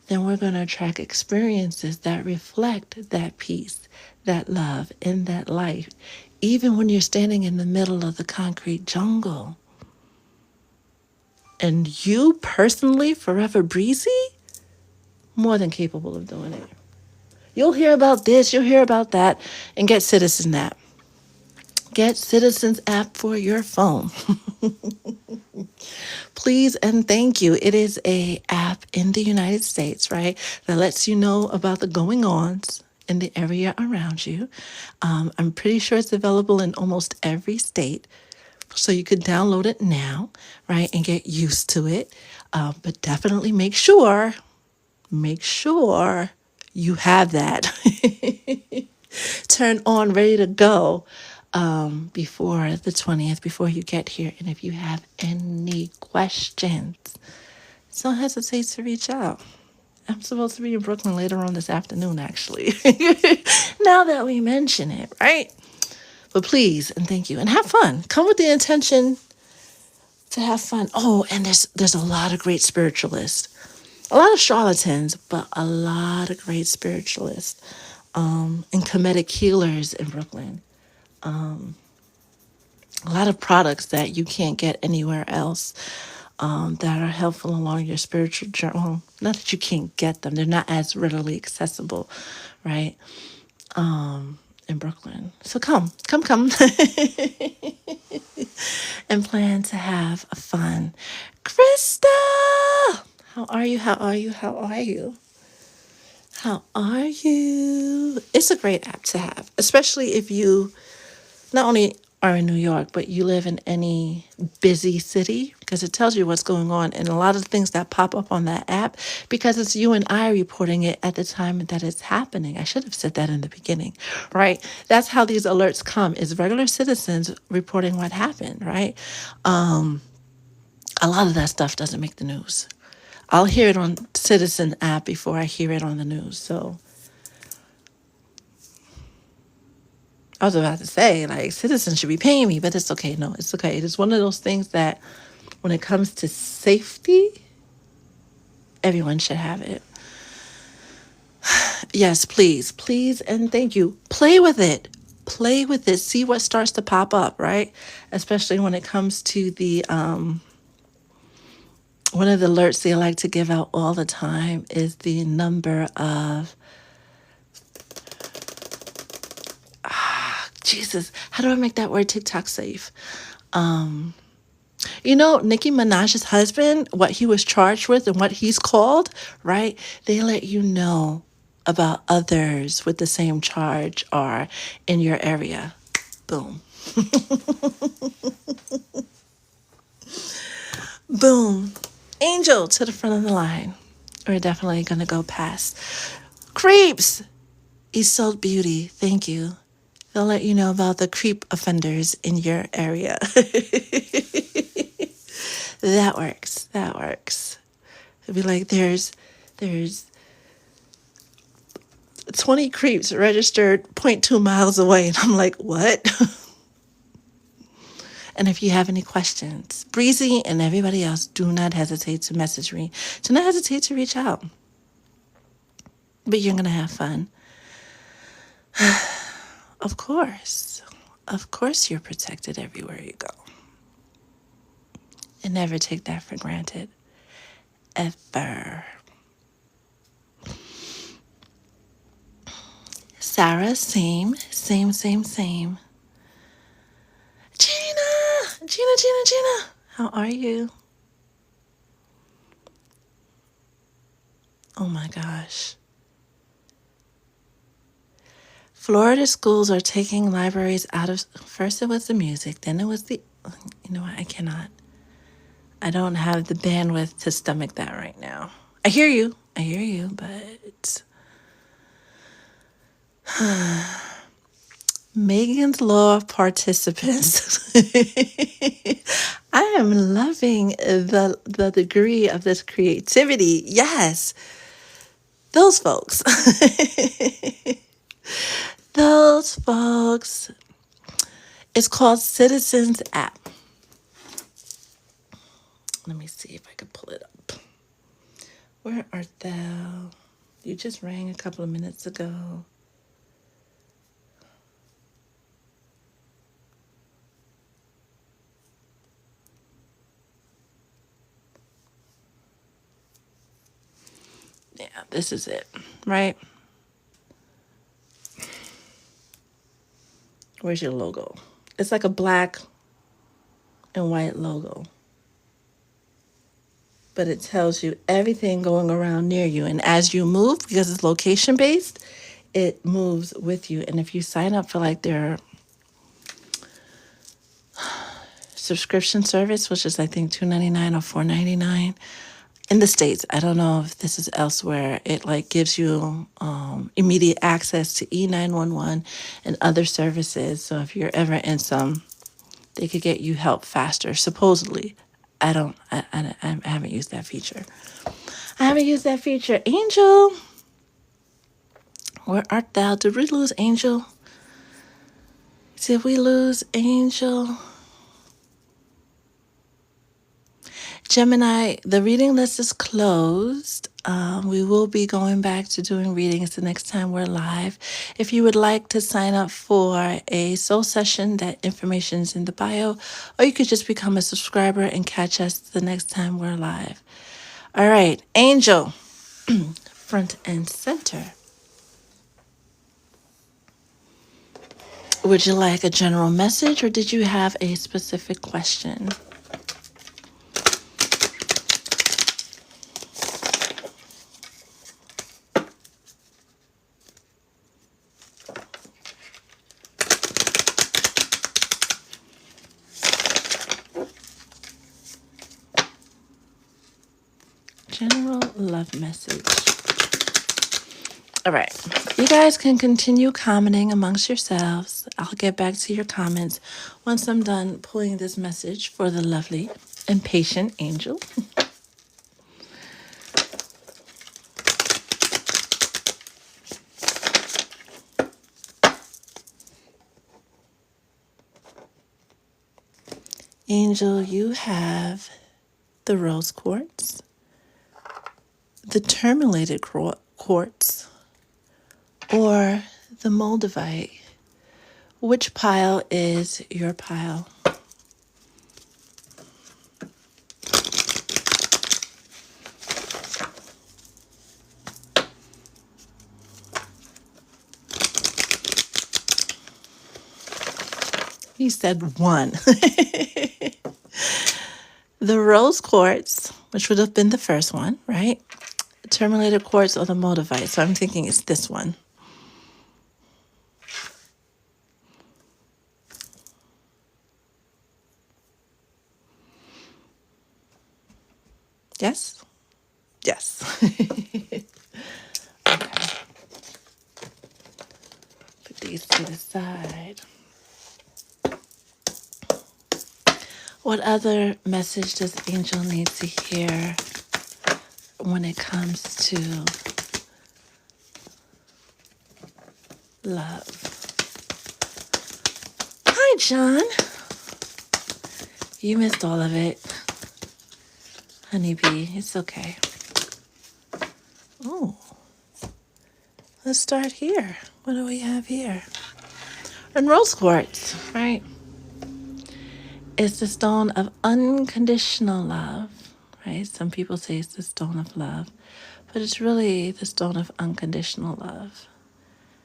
then we're going to attract experiences that reflect that peace, that love, and that light. Even when you're standing in the middle of the concrete jungle. And you personally, Forever Breezy, more than capable of doing it. You'll hear about this, you'll hear about that, and get Citizen app. Get Citizen's app for your phone. Please and thank you. It is a app in the United States, right, that lets you know about the going-ons in the area around you. I'm pretty sure it's available in almost every state, so you could download it now, right, and get used to it. But definitely make sure you have that turn on, ready to go before the 20th, before you get here. And if you have any questions, don't hesitate to reach out. I'm supposed to be in Brooklyn later on this afternoon, actually. Now that we mention it, right? But please and thank you. And have fun. Come with the intention to have fun. Oh, and there's a lot of great spiritualists. A lot of charlatans, but a lot of great spiritualists and comedic healers in Brooklyn. A lot of products that you can't get anywhere else that are helpful along your spiritual journey. Well, not that you can't get them, they're not as readily accessible, right? In Brooklyn. So come, and plan to have fun. Krista! How are you? How are you? How are you? How are you? It's a great app to have, especially if you not only are in New York, but you live in any busy city, because it tells you what's going on and a lot of things that pop up on that app because it's you and I reporting it at the time that it's happening. I should have said that in the beginning, right? That's how these alerts come, is regular citizens reporting what happened, right? A lot of that stuff doesn't make the news. I'll hear it on Citizen app before I hear it on the news. So I was about to say, like, Citizen should be paying me, but it's okay. No, it's okay. It is one of those things that when it comes to safety, everyone should have it. Yes, please, and thank you. Play with it. Play with it. See what starts to pop up, right? Especially when it comes to the one of the alerts they like to give out all the time is the number of Jesus. How do I make that word TikTok safe? Nicki Minaj's husband, what he was charged with and what he's called, right? They let you know about others with the same charge are in your area. Boom. Boom. Angel to the front of the line. We're definitely going to go past. Creeps. Isolde Beauty. Thank you. They'll let you know about the creep offenders in your area. That works. It'd be like there's 20 creeps registered 0.2 miles away. And I'm like, what? And if you have any questions, Breezy and everybody else, do not hesitate to message me. Do not hesitate to reach out. But you're going to have fun. Of course. Of course you're protected everywhere you go. And never take that for granted. Ever. Sarah, same. Gina! Gina! How are you? Oh my gosh. Florida schools are taking libraries out of, first it was the music, then it was the, you know what, I cannot. I don't have the bandwidth to stomach that right now. I hear you, but Megan's Law participants. I am loving the degree of this creativity. Yes, those folks. Those folks. It's called Citizens App. Let me see if I can pull it up. Where art thou? You just rang a couple of minutes ago. Yeah, this is it, right? Where's your logo? It's like a black and white logo. But it tells you everything going around near you. And as you move, because it's location based, it moves with you. And if you sign up for like their subscription service, which is I think $2.99 or $4.99 in the States, I don't know if this is elsewhere, it like gives you immediate access to E911 and other services. So if you're ever in some, they could get you help faster, supposedly. I haven't used that feature. Angel, where art thou? Did we lose Angel? Did we lose Angel? Gemini, the reading list is closed. We will be going back to doing readings the next time we're live. If you would like to sign up for a soul session, that information is in the bio, or you could just become a subscriber and catch us the next time we're live. All right, Angel, front and center. Would you like a general message or did you have a specific question? General love message. All right. You guys can continue commenting amongst yourselves. I'll get back to your comments once I'm done pulling this message for the lovely and patient Angel. Angel, you have the rose quartz, the tourmalated quartz, or the moldavite. Which pile is your pile? He said one. The rose quartz, which would have been the first one, right? Tourmalated quartz or the moldavite. So I'm thinking it's this one. Yes? Yes. Okay. Put these to the side. What other message does Angel need to hear when it comes to love? Hi, John. You missed all of it, honeybee. It's okay. Oh, let's start here. What do we have here? And rose quartz, right? It's the stone of unconditional love, right? Some people say it's the stone of love, but it's really the stone of unconditional love.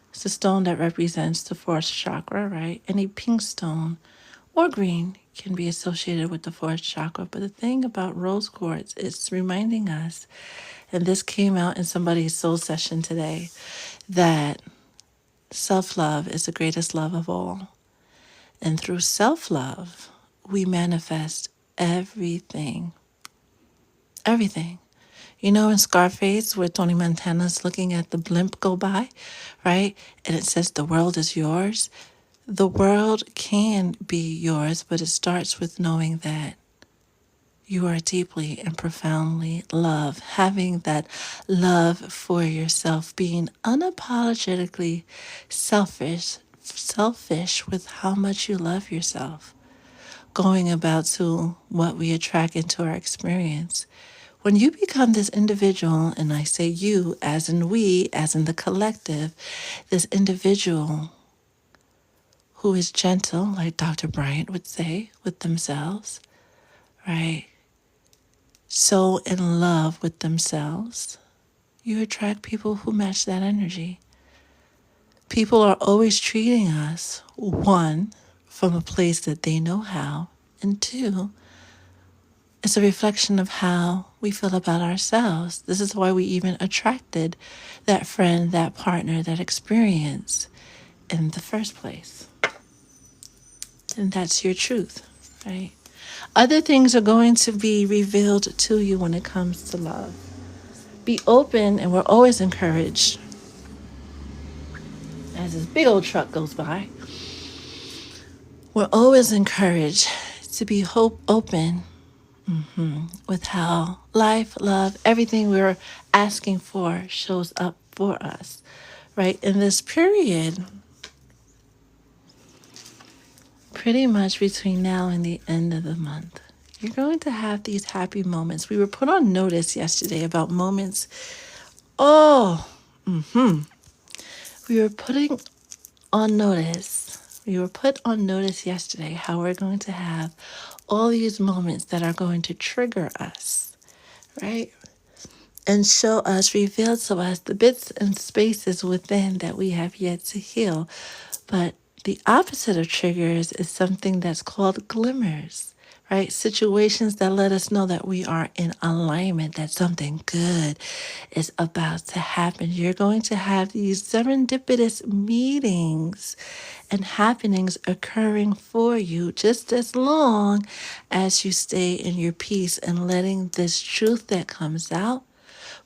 It's the stone that represents the fourth chakra, right? Any pink stone or green can be associated with the fourth chakra. But the thing about rose quartz is reminding us, and this came out in somebody's soul session today, that self-love is the greatest love of all. And through self-love, we manifest everything. Everything. You know, in Scarface, where Tony Montana's looking at the blimp go by, right? And it says, the world is yours. The world can be yours, but it starts with knowing that you are deeply and profoundly loved. Having that love for yourself, being unapologetically selfish with how much you love yourself. Going about to what we attract into our experience. When you become this individual, and I say you as in we, as in the collective, this individual who is gentle, like Dr. Bryant would say, with themselves, right? So in love with themselves, you attract people who match that energy. People are always treating us, one, from a place that they know how, and two, it's a reflection of how we feel about ourselves. This is why we even attracted that friend, that partner, that experience in the first place. And that's your truth, right? Other things are going to be revealed to you when it comes to love. Be open, and we're always encouraged, as this big old truck goes by, we're always encouraged to be open with how life, love, everything we're asking for shows up for us, right? In this period, pretty much between now and the end of the month, you're going to have these happy moments. We were put on notice yesterday about moments. We were putting on notice. We were put on notice yesterday how we're going to have all these moments that are going to trigger us, right? And show us, reveal to us the bits and spaces within that we have yet to heal. But the opposite of triggers is something that's called glimmers, right? Situations that let us know that we are in alignment, that something good is about to happen. You're going to have these serendipitous meetings and happenings occurring for you just as long as you stay in your peace and letting this truth that comes out,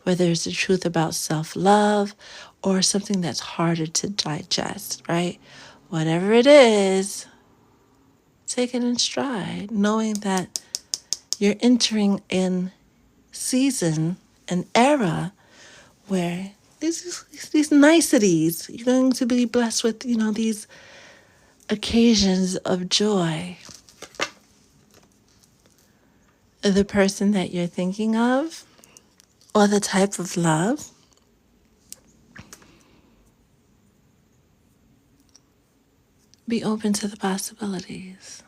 whether it's the truth about self-love or something that's harder to digest, right? Whatever it is, take it in stride, knowing that you're entering in season, an era where these niceties, you're going to be blessed with, these occasions of joy. The person that you're thinking of, or the type of love, be open to the possibilities.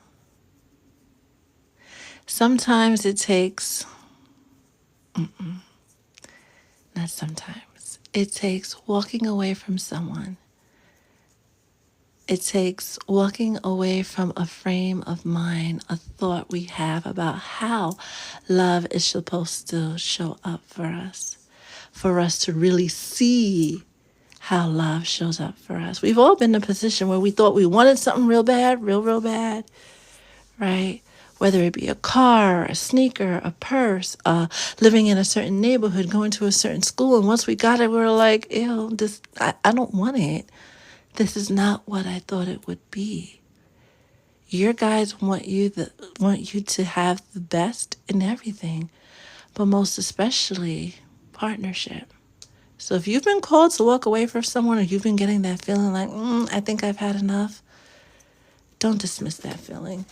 Sometimes it takes, not sometimes, it takes walking away from someone. It takes walking away from a frame of mind, a thought we have about how love is supposed to show up for us to really see how love shows up for us. We've all been in a position where we thought we wanted something real bad, real bad, right? Whether it be a car, a sneaker, a purse, living in a certain neighborhood, going to a certain school. And once we got it, we were like, ew, I don't want it. This is not what I thought it would be. Your guys want you to have the best in everything, but most especially partnership. So if you've been called to walk away from someone, or you've been getting that feeling like, I think I've had enough, don't dismiss that feeling.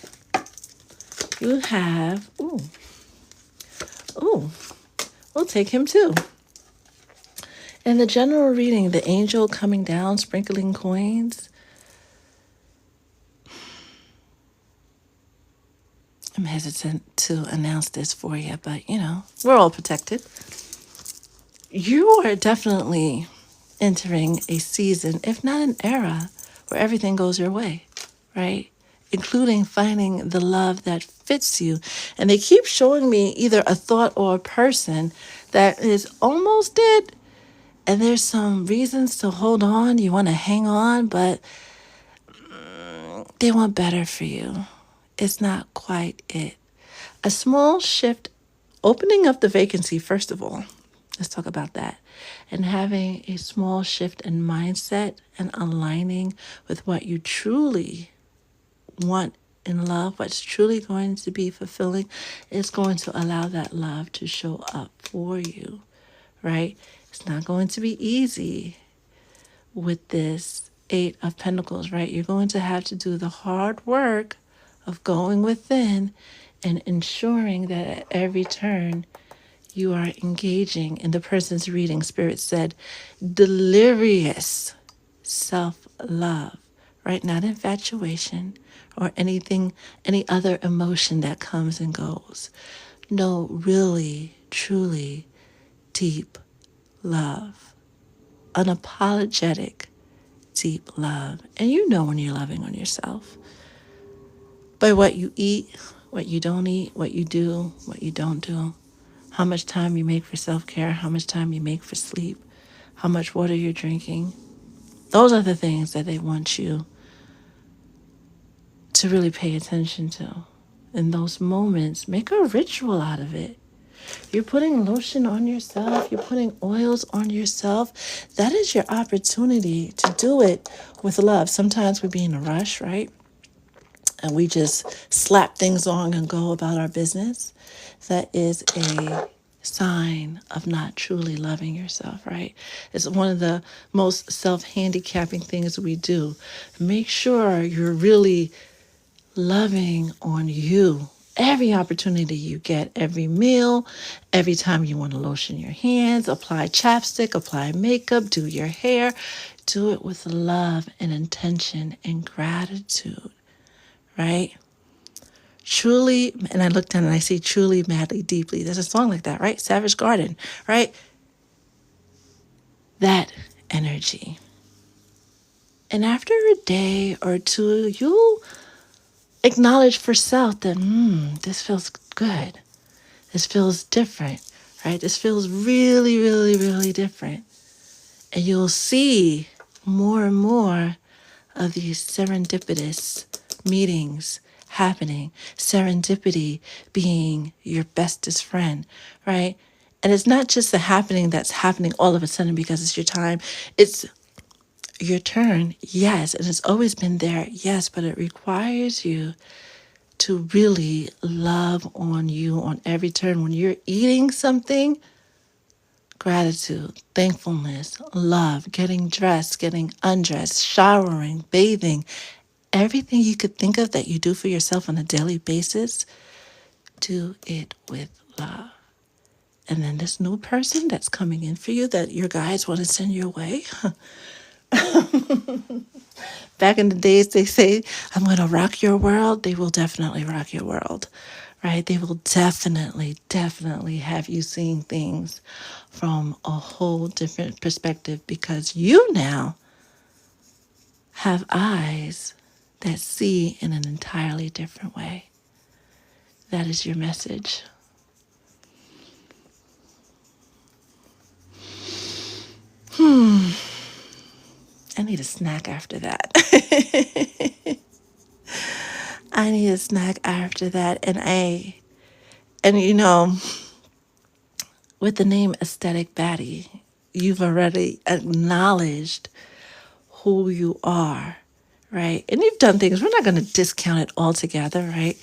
you have, ooh, we'll take him too. In the general reading, the angel coming down, sprinkling coins. I'm hesitant to announce this for you, but we're all protected. You are definitely entering a season, if not an era, where everything goes your way, right? Including finding the love that fits you. And they keep showing me either a thought or a person that is almost it. And there's some reasons to hold on. You want to hang on, but they want better for you. It's not quite it. A small shift, opening up the vacancy, first of all. Let's talk about that. And having a small shift in mindset and aligning with what you truly want in love, what's truly going to be fulfilling, is going to allow that love to show up for you, right? It's not going to be easy with this Eight of Pentacles, right? You're going to have to do the hard work of going within and ensuring that at every turn you are engaging in the person's reading. Spirit said delirious self-love, right? Not infatuation or anything, any other emotion that comes and goes. No, really, truly deep love, unapologetic deep love. And you know when you're loving on yourself by what you eat, what you don't eat, what you do, what you don't do, how much time you make for self-care, how much time you make for sleep, how much water you're drinking. Those are the things that they want you to really pay attention to. In those moments, make a ritual out of it. You're putting lotion on yourself, you're putting oils on yourself. That is your opportunity to do it with love. Sometimes we be in a rush, right? And we just slap things on and go about our business. That is a sign of not truly loving yourself, right? It's one of the most self-handicapping things we do. Make sure you're really loving on you. Every opportunity you get, every meal, every time you want to lotion your hands, apply chapstick, apply makeup, do your hair, do it with love and intention and gratitude, right? Truly, and I look down and I see truly, madly, deeply. There's a song like that, right? Savage Garden, right? That energy. And after a day or two, you'll acknowledge for self that, this feels good. This feels different, right? This feels really, really, really different. And you'll see more and more of these serendipitous meetings happening. Serendipity being your bestest friend, right? And it's not just the happening that's happening all of a sudden because it's your time. It's your turn, yes. And it's always been there, yes. But it requires you to really love on you on every turn. When you're eating something, gratitude, thankfulness, love, getting dressed, getting undressed, showering, bathing, everything you could think of that you do for yourself on a daily basis, do it with love. And then this new person that's coming in for you that your guides want to send your way. Back in the days, they say, I'm going to rock your world. They will definitely rock your world, right? They will definitely, definitely have you seeing things from a whole different perspective because you now have eyes that see in an entirely different way. That is your message. I need a snack after that. I need a snack after that. And with the name Aesthetic Baddie, you've already acknowledged who you are, right? And you've done things. We're not going to discount it altogether, right?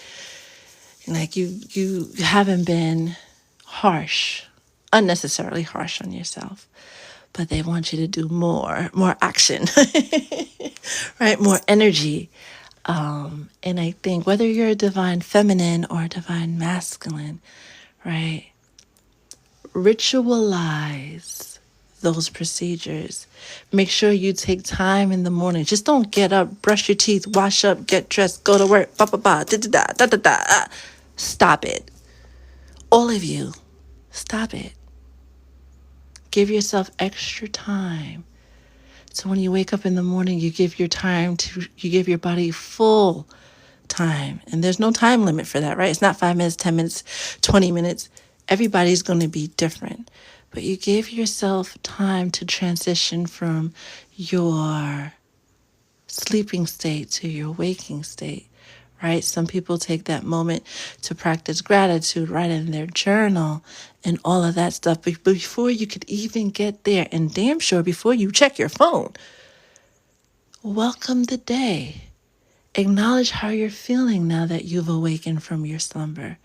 Like you haven't been harsh, unnecessarily harsh on yourself, but they want you to do more action, right? More energy. And I think whether you're a divine feminine or a divine masculine, right? Ritualize those procedures. Make sure you take time in the morning. Just don't get up, brush your teeth, wash up, get dressed, go to work, ba ba ba, da da da da da da. Stop it. All of you, stop it. Give yourself extra time. So when you wake up in the morning, you give your body full time. And there's no time limit for that, right? It's not 5 minutes, 10 minutes, 20 minutes. Everybody's going to be different. But you give yourself time to transition from your sleeping state to your waking state, right? Some people take that moment to practice gratitude, write in their journal, and all of that stuff. But before you could even get there, and damn sure before you check your phone, welcome the day. Acknowledge how you're feeling now that you've awakened from your slumber.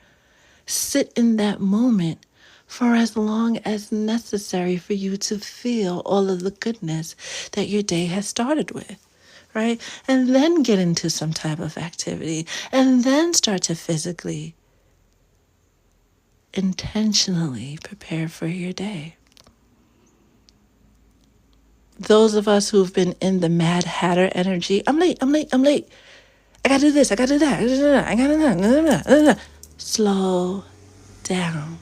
Sit in that moment for as long as necessary for you to feel all of the goodness that your day has started with, right? And then get into some type of activity and then start to physically, intentionally prepare for your day. Those of us who've been in the Mad Hatter energy, I'm late, I'm late, I'm late. I gotta do this, I gotta do that, I gotta do that. Slow down.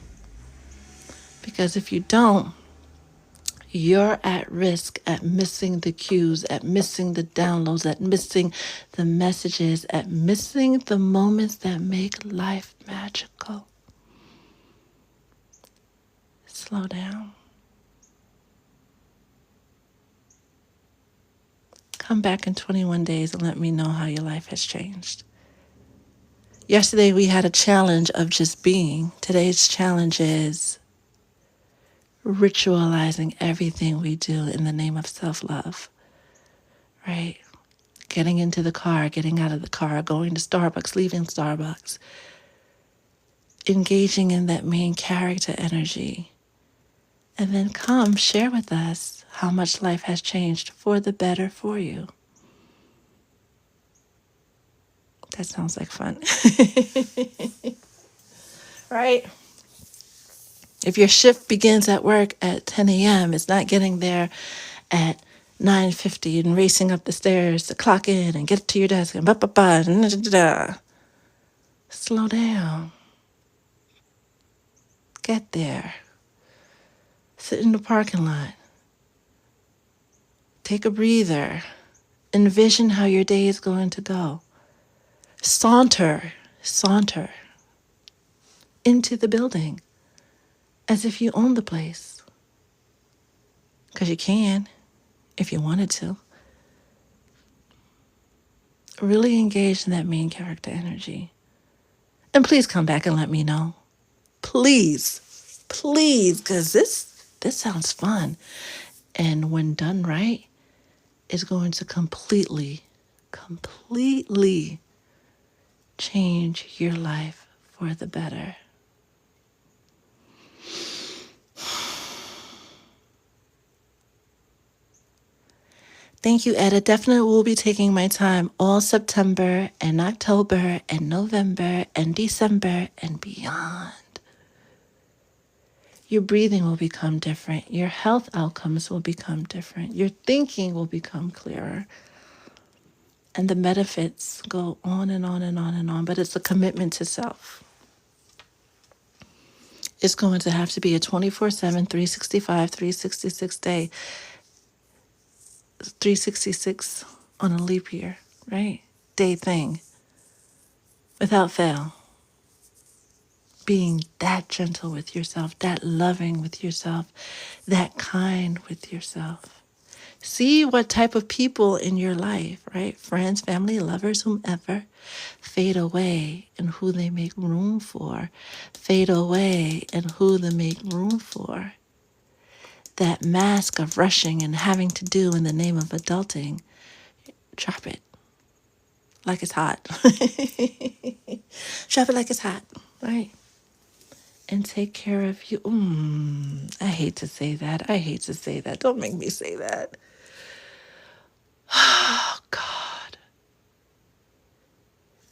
Because if you don't, you're at risk at missing the cues, at missing the downloads, at missing the messages, at missing the moments that make life magical. Slow down. Come back in 21 days and let me know how your life has changed. Yesterday we had a challenge of just being. Today's challenge is ritualizing everything we do in the name of self-love, right? Getting into the car, getting out of the car, going to Starbucks, leaving Starbucks, engaging in that main character energy. And then come share with us how much life has changed for the better for you. That sounds like fun. Right? If your shift begins at work at 10 a.m., it's not getting there at 9:50 and racing up the stairs to clock in and get to your desk and slow down. Get there. Sit in the parking lot. Take a breather. Envision how your day is going to go. Saunter into the building as if you own the place. Because you can, if you wanted to. Really engage in that main character energy. And please come back and let me know. Please, because this sounds fun. And when done right, it's going to completely change your life for the better. Thank you, Ed. I definitely will be taking my time all September and October and November and December and beyond. Your breathing will become different. Your health outcomes will become different. Your thinking will become clearer. And the benefits go on and on and on and on. But it's a commitment to self. It's going to have to be a 24/7, 365, 366 day, 366 on a leap year, right? Day thing. Without fail. Being that gentle with yourself, that loving with yourself, that kind with yourself. See what type of people in your life, right? Friends, family, lovers, whomever, fade away and who they make room for. Fade away and who they make room for. That mask of rushing and having to do in the name of adulting, drop it like it's hot. Drop it like it's hot, right? And take care of you. I hate to say that. Don't make me say that. Oh, God.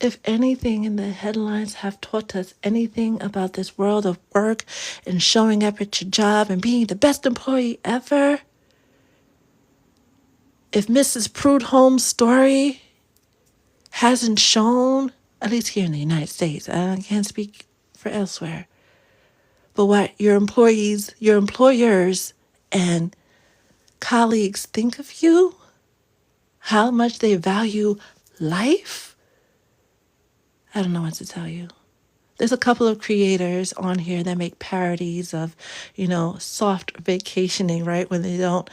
If anything in the headlines have taught us anything about this world of work and showing up at your job and being the best employee ever, if Mrs. Prudhomme's story hasn't shown, at least here in the United States, I can't speak for elsewhere, but what your employees, your employers, and colleagues think of you, how much they value life, I don't know what to tell you. There's a couple of creators on here that make parodies of, soft vacationing, right? When they don't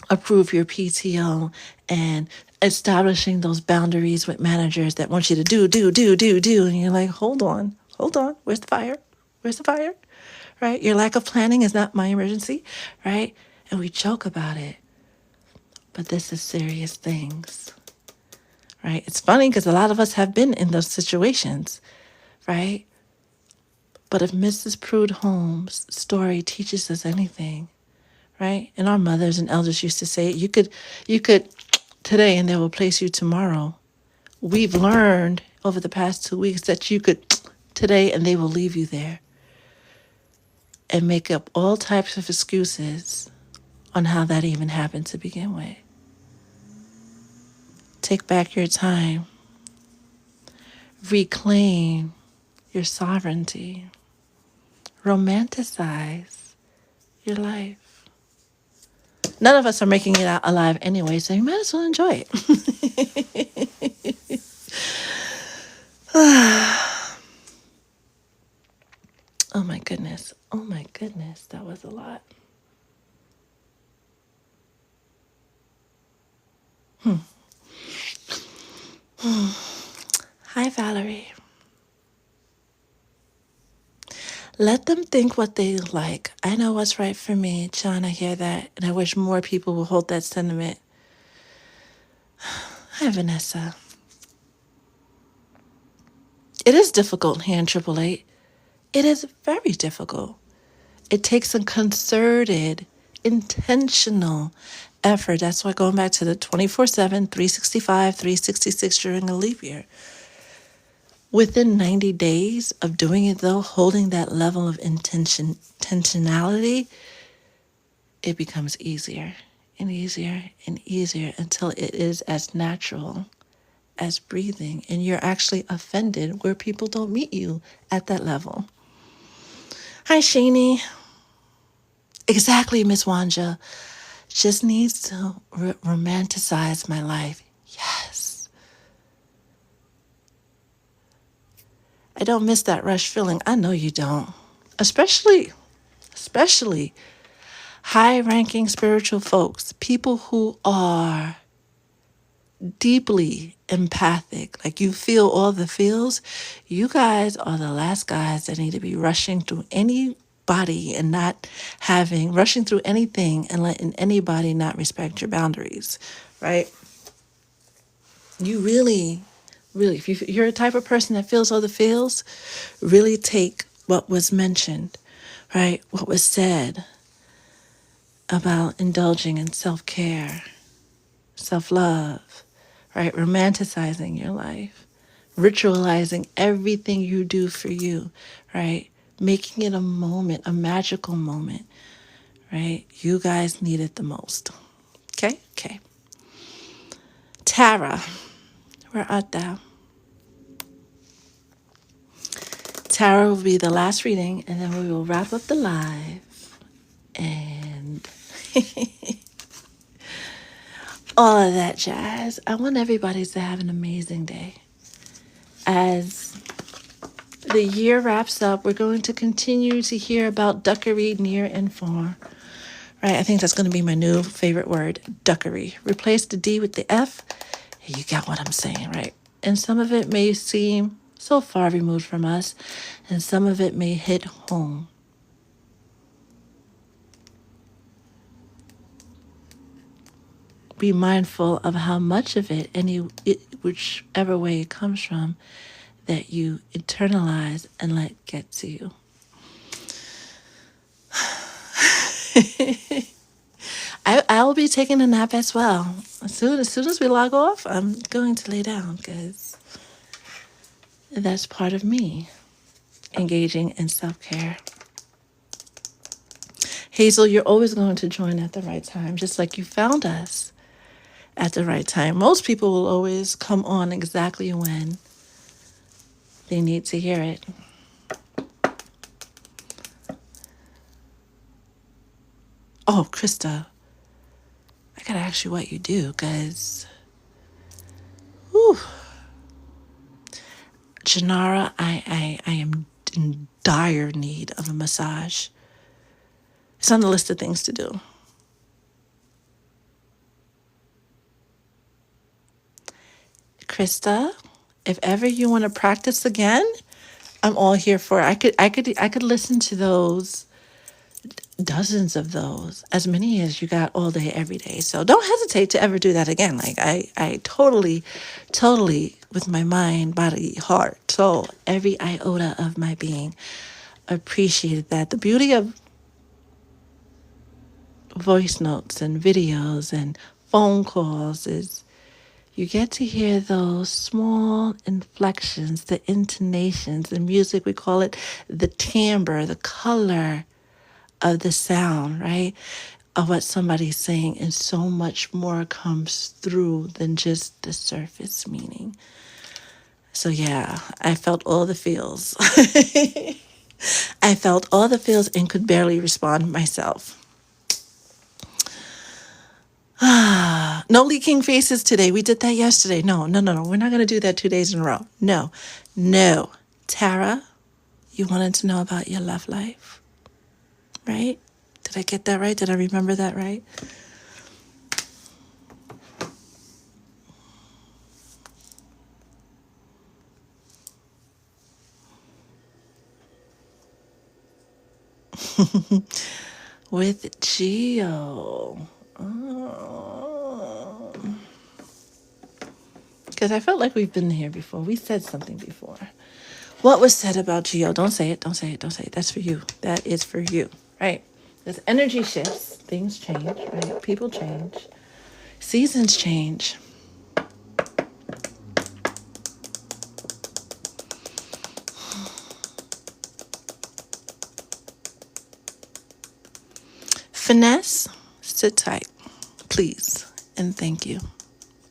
approve your PTO, and establishing those boundaries with managers that want you to do. And you're like, hold on. Where's the fire? Right? Your lack of planning is not my emergency, right? And we joke about it. But this is serious things, right? It's funny because a lot of us have been in those situations, right? But if Mrs. Prudhomme's story teaches us anything, right? And our mothers and elders used to say, you could today and they will place you tomorrow. We've learned over the past 2 weeks that you could today and they will leave you there, and make up all types of excuses on how that even happened to begin with. Take back your time. Reclaim your sovereignty. Romanticize your life. None of us are making it out alive anyway, so you might as well enjoy it. Oh my goodness, that was a lot. Hi, Valerie. Let them think what they like. I know what's right for me. John, I hear that, and I wish more people will hold that sentiment. Hi, Vanessa. It is difficult here in AAA. It is very difficult. It takes a concerted, intentional effort. That's why going back to the 24/7, 365, 366 during a leap year. Within 90 days of doing it, though, holding that level of intentionality, it becomes easier and easier and easier until it is as natural as breathing, and you're actually offended where people don't meet you at that level. Hi, Shani. Exactly, Miss Wanja. Just needs to romanticize my life. Yes. I don't miss that rush feeling. I know you don't. Especially high-ranking spiritual folks, people who are deeply empathic, like you feel all the feels. You guys are the last guys that need to be rushing through anybody and not rushing through anything and letting anybody not respect your boundaries, right? You really, if you're a type of person that feels all the feels, really take what was mentioned, right? What was said about indulging in self-care, self-love, right? Romanticizing your life, ritualizing everything you do for you, right? Making it a moment, a magical moment, right? You guys need it the most. Okay? Tara, where art thou? Tara will be the last reading, and then we will wrap up the live. And all of that jazz. I want everybody to have an amazing day. As the year wraps up, we're going to continue to hear about duckery near and far. Right? I think that's going to be my new favorite word, duckery. Replace the D with the F. You got what I'm saying, right? And some of it may seem so far removed from us, and some of it may hit home. Be mindful of how much of it, whichever way it comes from, that you internalize and let get to you. I will be taking a nap as well. As soon as we log off, I'm going to lay down because that's part of me engaging in self-care. Hazel, you're always going to join at the right time, just like you found us at the right time. Most people will always come on exactly when they need to hear it. Oh, Krista, I gotta ask you what you do, because, Janara, I am in dire need of a massage. It's on the list of things to do. Krista, if ever you want to practice again, I'm all here for it. I could listen to those, dozens of those, as many as you got all day, every day. So don't hesitate to ever do that again. Like I totally, with my mind, body, heart, soul, every iota of my being, appreciated that. The beauty of voice notes and videos and phone calls is you get to hear those small inflections, the intonations, the music, we call it the timbre, the color of the sound, right? Of what somebody's saying, and so much more comes through than just the surface meaning. So yeah, I felt all the feels. I felt all the feels and could barely respond myself. No leaking faces today. We did that yesterday. No. We're not going to do that 2 days in a row. No. Tara, you wanted to know about your love life, right? Did I get that right? Did I remember that right? With Geo. Oh. Because I felt like we've been here before. We said something before. What was said about Geo? Don't say it. That's for you. That is for you, right? There's energy shifts. Things change, right? People change. Seasons change. Finesse, sit tight, please, and thank you.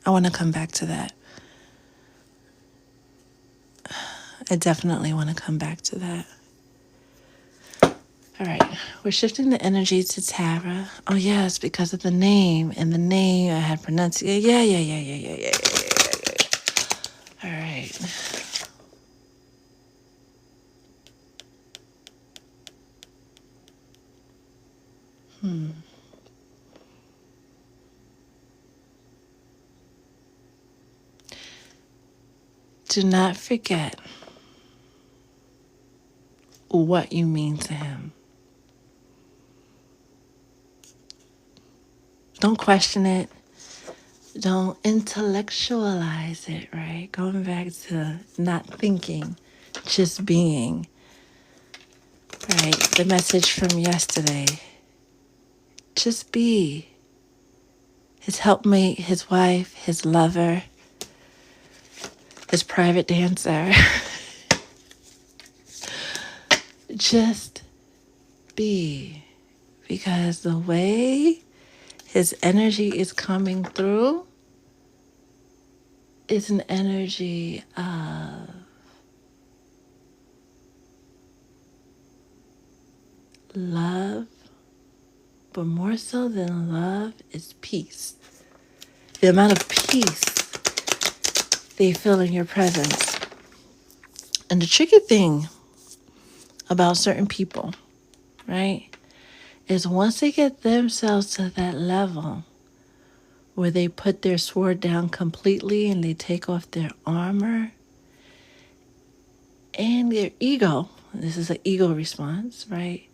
I want to come back to that. I definitely want to come back to that. All right, we're shifting the energy to Tara. Oh yes, because of the name, and the name I had pronunciation. Yeah. All right. Do not forget what you mean to him. Don't question it. Don't intellectualize it, right? Going back to not thinking, just being. Right, the message from yesterday. Just be. His helpmate, his wife, his lover, his private dancer. Just be. Because the way his energy is coming through is an energy of love, but more so than love is peace. The amount of peace they feel in your presence. And the tricky thing about certain people, right, is once they get themselves to that level where they put their sword down completely and they take off their armor and their ego, this is an ego response, right,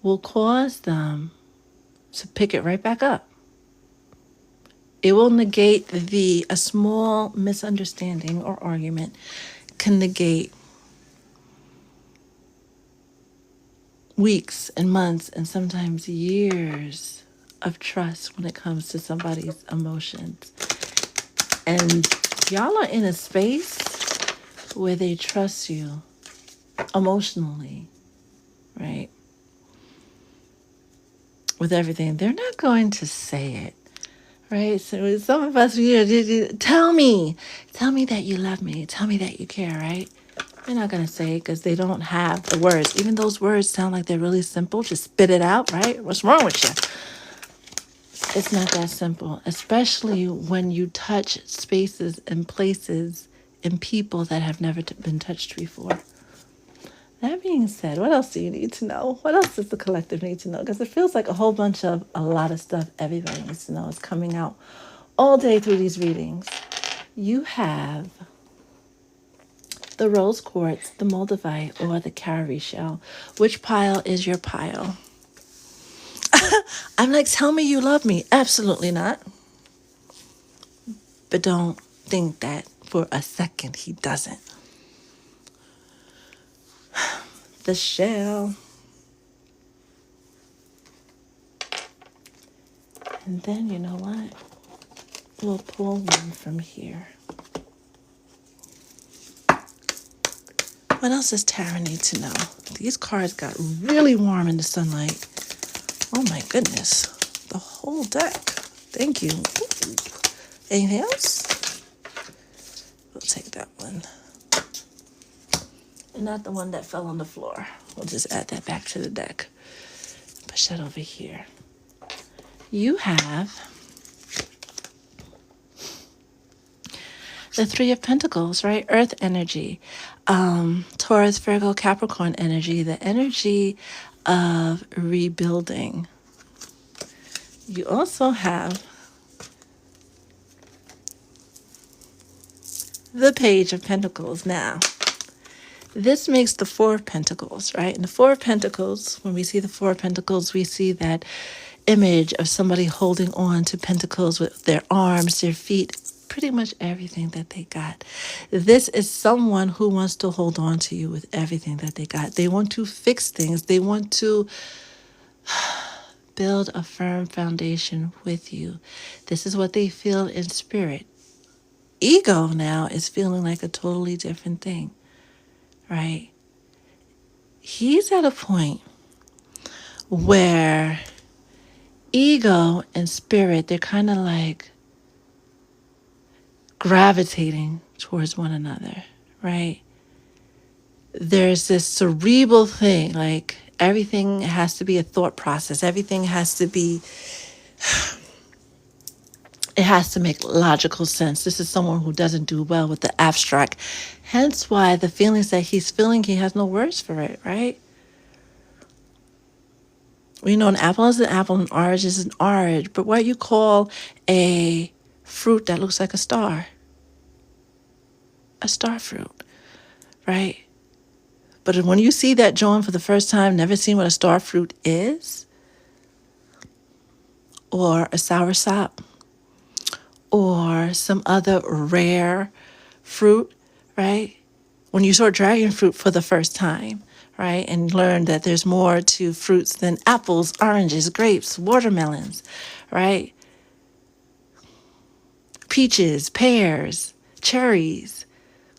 will cause them to pick it right back up. It will negate a small misunderstanding or argument can negate weeks and months and sometimes years of trust when it comes to somebody's emotions. And y'all are in a space where they trust you emotionally, right? With everything. They're not going to say it, right? So some of us, tell me that you love me. Tell me that you care, right? They're not going to say it because they don't have the words. Even those words sound like they're really simple. Just spit it out, right? What's wrong with you? It's not that simple, especially when you touch spaces and places and people that have never been touched before. That being said, what else do you need to know? What else does the collective need to know? Because it feels like a lot of stuff everybody needs to know is coming out all day through these readings. You have the rose quartz, the moldavite, or the cowrie shell. Which pile is your pile? I'm like, tell me you love me. Absolutely not. But don't think that for a second he doesn't. The shell. And then, you know what? We'll pull one from here. What else does Tara need to know? These cards got really warm in the sunlight. Oh my goodness. The whole deck. Thank you. Ooh. Anything else? We'll take that one. And not the one that fell on the floor. We'll just add that back to the deck. Push that over here. You have the Three of Pentacles, right? Earth energy. Taurus, Virgo, Capricorn energy. The energy of rebuilding. You also have the Page of Pentacles. Now, this makes the Four of Pentacles, right? And the Four of Pentacles, when we see the Four of Pentacles, we see that image of somebody holding on to pentacles with their arms, their feet, pretty much everything that they got. This is someone who wants to hold on to you with everything that they got. They want to fix things. They want to build a firm foundation with you. This is what they feel in spirit. Ego now is feeling like a totally different thing, right? He's at a point where ego and spirit, they're kind of like gravitating towards one another, right? There's this cerebral thing, like everything has to be a thought process. Everything has to be, it has to make logical sense. This is someone who doesn't do well with the abstract. Hence why the feelings that he's feeling, he has no words for it, right? We know an apple is an apple, an orange is an orange. But what you call a fruit that looks like a star fruit, right? But when you see that joint for the first time, never seen what a star fruit is, or a soursop, or some other rare fruit, right? When you saw dragon fruit for the first time, right? And learn that there's more to fruits than apples, oranges, grapes, watermelons, right? Peaches, pears, cherries,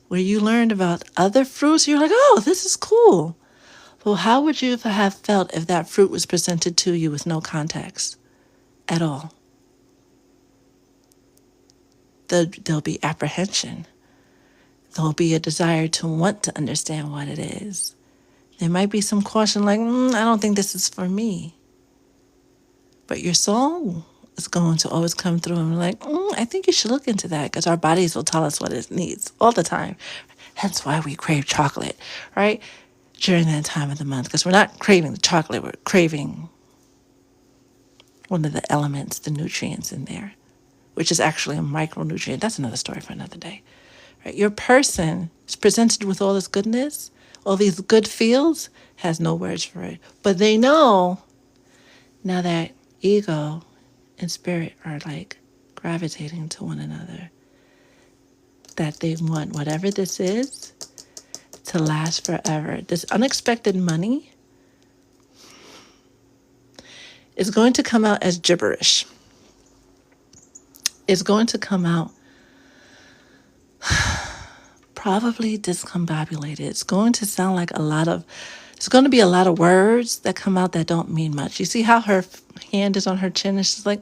where you learned about other fruits, you're like, oh, this is cool. Well, how would you have felt if that fruit was presented to you with no context at all? There'll be apprehension. There'll be a desire to want to understand what it is. There might be some caution like, I don't think this is for me. But your soul is going to always come through and be like, I think you should look into that, because our bodies will tell us what it needs all the time. Hence why we crave chocolate, right? During that time of the month, because we're not craving the chocolate, we're craving one of the elements, the nutrients in there, which is actually a micronutrient. That's another story for another day, right? Your person is presented with all this goodness, all these good feels, has no words for it. But they know now that ego and spirit are like gravitating to one another, that they want whatever this is to last forever. This unexpected money It's going to come out as gibberish. It's going to come out probably discombobulated. It's going to sound like it's going to be a lot of words that come out that don't mean much. You see how her hand is on her chin and she's like,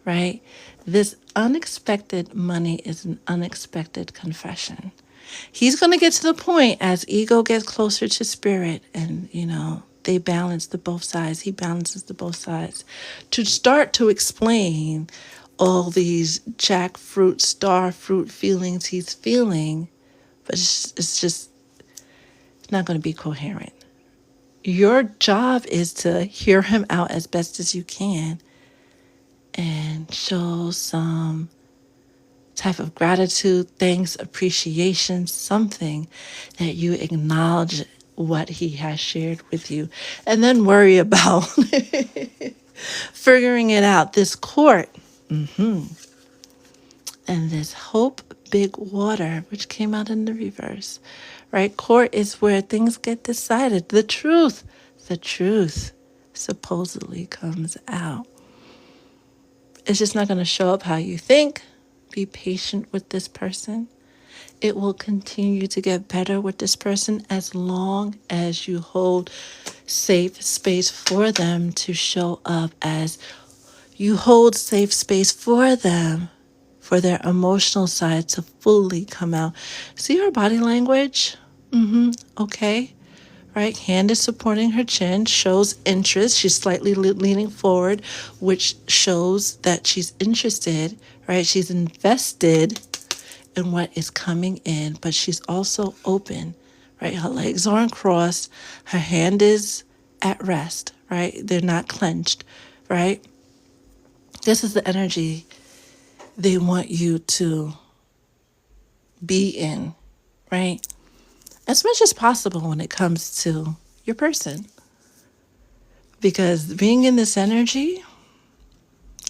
right? This unexpected money is an unexpected confession. He's going to get to the point as ego gets closer to spirit and, they balance the both sides. He balances the both sides to start to explain all these jackfruit, star fruit feelings he's feeling, but it's not going to be coherent. Your job is to hear him out as best as you can and show some type of gratitude, thanks, appreciation, something that you acknowledge what he has shared with you, and then worry about figuring it out. This court and this hope, big water, which came out in the reverse, right? Court is where things get decided. The truth supposedly comes out. It's just not going to show up how you think. Be patient with this person. It will continue to get better with this person as long as you hold safe space for them to show up, as you hold safe space for them, for their emotional side to fully come out. See her body language? Okay. Right? Hand is supporting her chin, shows interest. She's slightly leaning forward, which shows that she's interested, right? She's invested in what is coming in, but she's also open, right? Her legs aren't crossed. Her hand is at rest, right? They're not clenched, right? This is the energy they want you to be in, right? As much as possible when it comes to your person. Because being in this energy,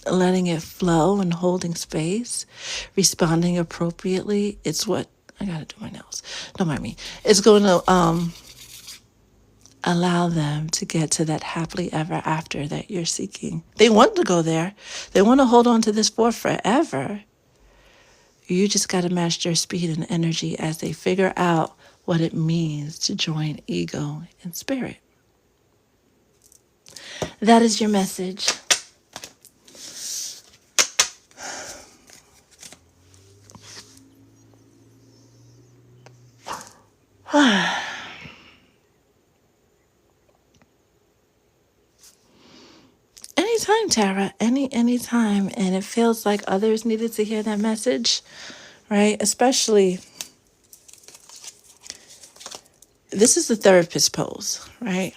letting it flow and holding space, responding appropriately, it's what I gotta do my nails. Don't mind me. It's going to allow them to get to that happily ever after that you're seeking. They want to go there. They want to hold on to this for forever. You just got to match their speed and energy as they figure out what it means to join ego and spirit. That is your message. Anytime, Tara. Anytime. And it feels like others needed to hear that message, right? Especially, this is the therapist pose, right?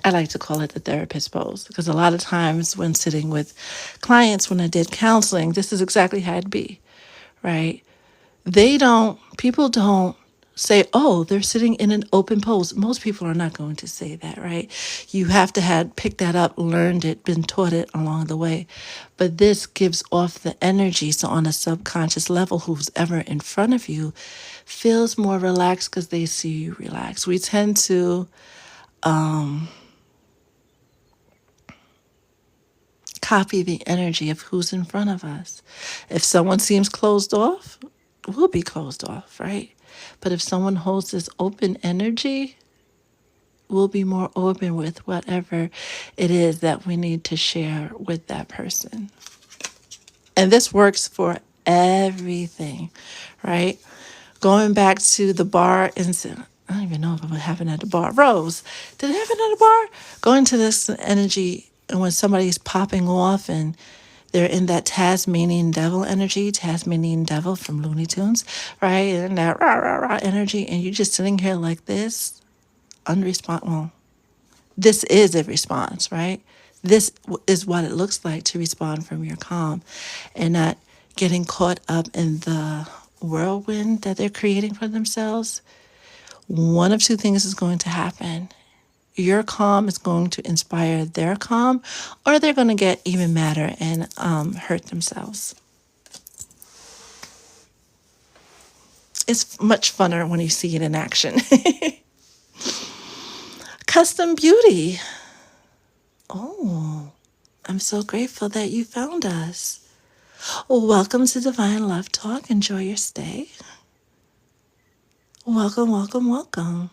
I like to call it the therapist pose because a lot of times when sitting with clients, when I did counseling, this is exactly how it'd be, right? People don't say, oh, they're sitting in an open pose. Most people are not going to say that, right? You have to have picked that up, learned it, been taught it along the way. But this gives off the energy. So on a subconscious level, who's ever in front of you feels more relaxed because they see you relax. We tend to copy the energy of who's in front of us. If someone seems closed off, we'll be closed off, right? But if someone holds this open energy, we'll be more open with whatever it is that we need to share with that person. And this works for everything, right? Going back to the bar incident, I don't even know if it happened at the bar. Rose, did it happen at the bar? Going to this energy, and when somebody's popping off and they're in that Tasmanian devil energy, Tasmanian devil from Looney Tunes, right? And that rah, rah, rah energy, and you're just sitting here like this, unresponsive. This is a response, right? This is what it looks like to respond from your calm and not getting caught up in the whirlwind that they're creating for themselves. One of two things is going to happen. Your calm is going to inspire their calm, or they're going to get even madder and hurt themselves. It's much funner when you see it in action. Custom beauty. Oh, I'm so grateful that you found us. Well, welcome to Divine Love Talk. Enjoy your stay. Welcome, welcome, welcome.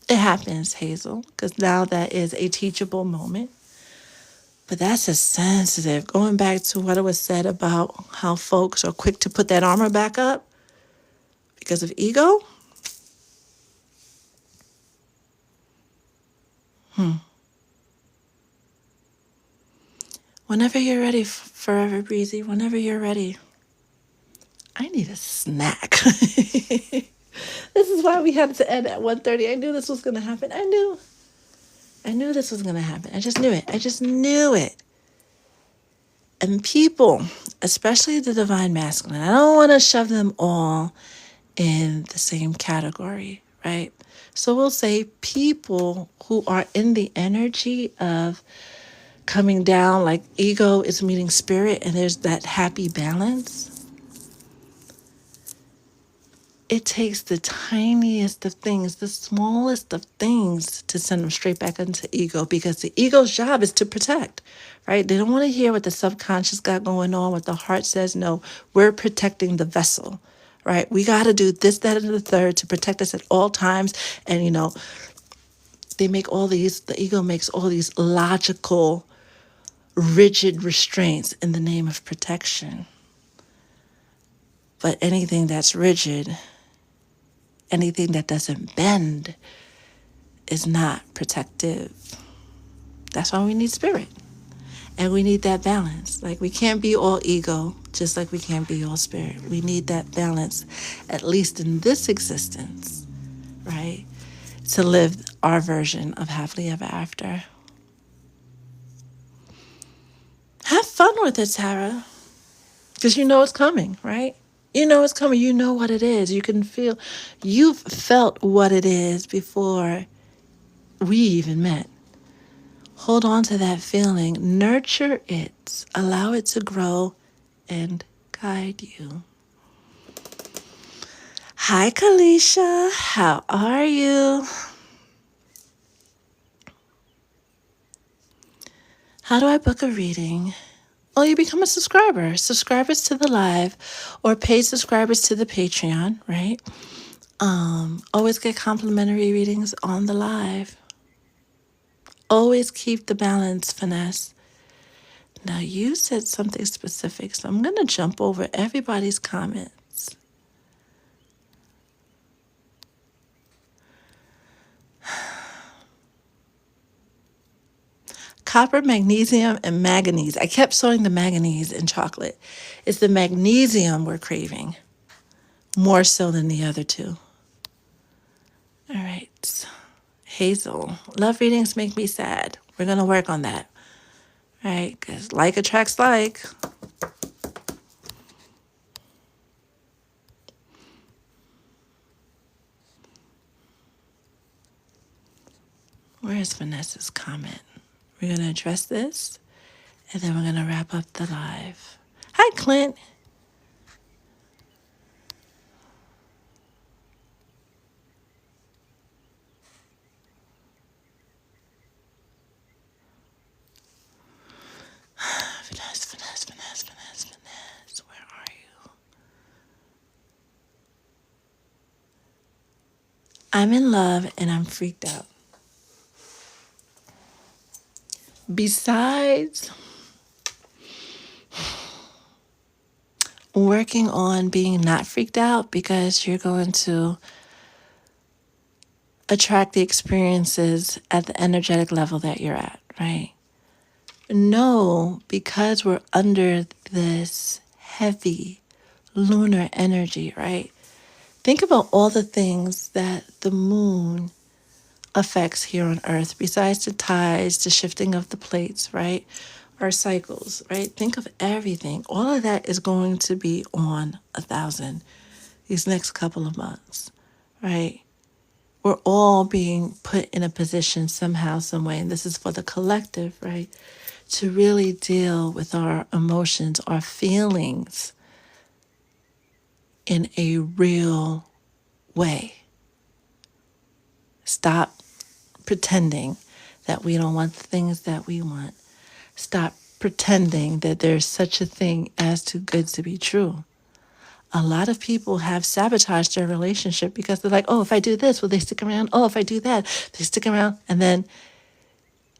It happens, Hazel, because now that is a teachable moment. But that's a sensitive. Going back to what it was said about how folks are quick to put that armor back up because of ego. Whenever you're ready, Forever Breezy, whenever you're ready, I need a snack. This is why we had to end at 1:30. I knew this was going to happen. I knew this was going to happen. I just knew it. I just knew it. And people, especially the divine masculine, I don't want to shove them all in the same category, right? So we'll say people who are in the energy of coming down, like ego is meeting spirit, and there's that happy balance. It takes the tiniest of things, the smallest of things to send them straight back into ego, because the ego's job is to protect, right? They don't want to hear what the subconscious got going on, what the heart says. No, we're protecting the vessel, right? We got to do this, that, and the third to protect us at all times. And, the ego makes all these logical, rigid restraints in the name of protection. But anything that's rigid, anything that doesn't bend, is not protective. That's why we need spirit. And we need that balance. Like, we can't be all ego, just like we can't be all spirit. We need that balance, at least in this existence, right? To live our version of happily ever after. Have fun with it, Tara. Because you know it's coming, right? You know it's coming. You know what it is. You've felt what it is before we even met. Hold on to that feeling, nurture it, allow it to grow and guide you. Hi, Kalisha. How are you? How do I book a reading? Well, you become a subscriber. Subscribers to the live or paid subscribers to the Patreon, right? Always get complimentary readings on the live. Always keep the balance, Finesse. Now, you said something specific, so I'm going to jump over everybody's comments. Copper, magnesium, and manganese. I kept sewing the manganese in chocolate. It's the magnesium we're craving, more so than the other two. All right. Hazel, love readings make me sad. We're going to work on that, right? Because like attracts like. Where's Vanessa's comment? We're going to address this, and then we're going to wrap up the live. Hi, Clint. Vanessa. Where are you? I'm in love and I'm freaked out. Besides working on being not freaked out, because you're going to attract the experiences at the energetic level that you're at, right? No, because we're under this heavy lunar energy, right? Think about all the things that the moon affects here on Earth, besides the tides, the shifting of the plates, right? Our cycles, right? Think of everything. All of that is going to be on 1,000 these next couple of months, right? We're all being put in a position somehow, some way, and this is for the collective, right? To really deal with our emotions, our feelings in a real way. Stop pretending that we don't want the things that we want. Stop pretending that there's such a thing as too good to be true. A lot of people have sabotaged their relationship because they're like, oh, if I do this, will they stick around? Oh, if I do that, they stick around. And then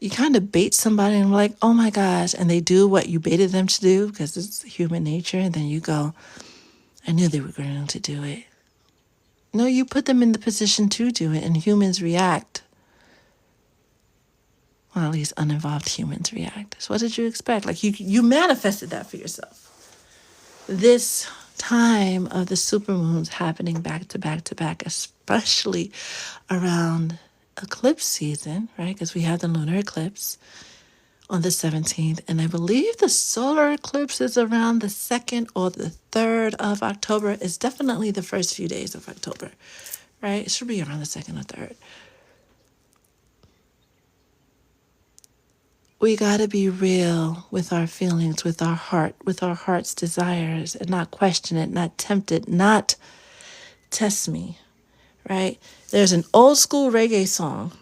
you kind of bait somebody and like, oh my gosh, and they do what you baited them to do because it's human nature. And then you go, I knew they were going to do it. No, you put them in the position to do it, and humans react. Well, at least uninvolved humans react. So what did you expect? Like you manifested that for yourself. This time of the supermoons happening back to back to back, especially around eclipse season, right? Because we have the lunar eclipse on the 17th, and I believe the solar eclipse is around the 2nd or the 3rd of October. It's definitely the first few days of October, right? It should be around the 2nd or 3rd. We got to be real with our feelings, with our heart, with our heart's desires, and not question it, not tempt it, not test me, right? There's an old school reggae song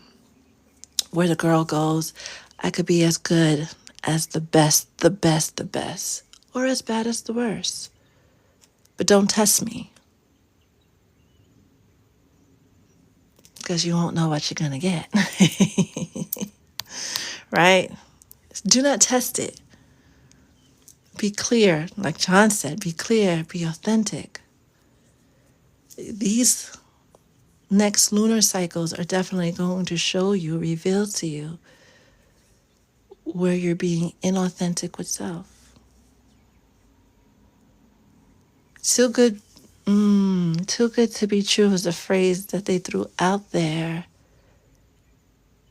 where the girl goes, I could be as good as the best, the best, the best, or as bad as the worst. But don't test me, because you won't know what you're going to get, right? Do not test it. Be clear, like John said, be clear, be authentic. These next lunar cycles are definitely going to show you, reveal to you where you're being inauthentic with self. Too good to be true is a phrase that they threw out there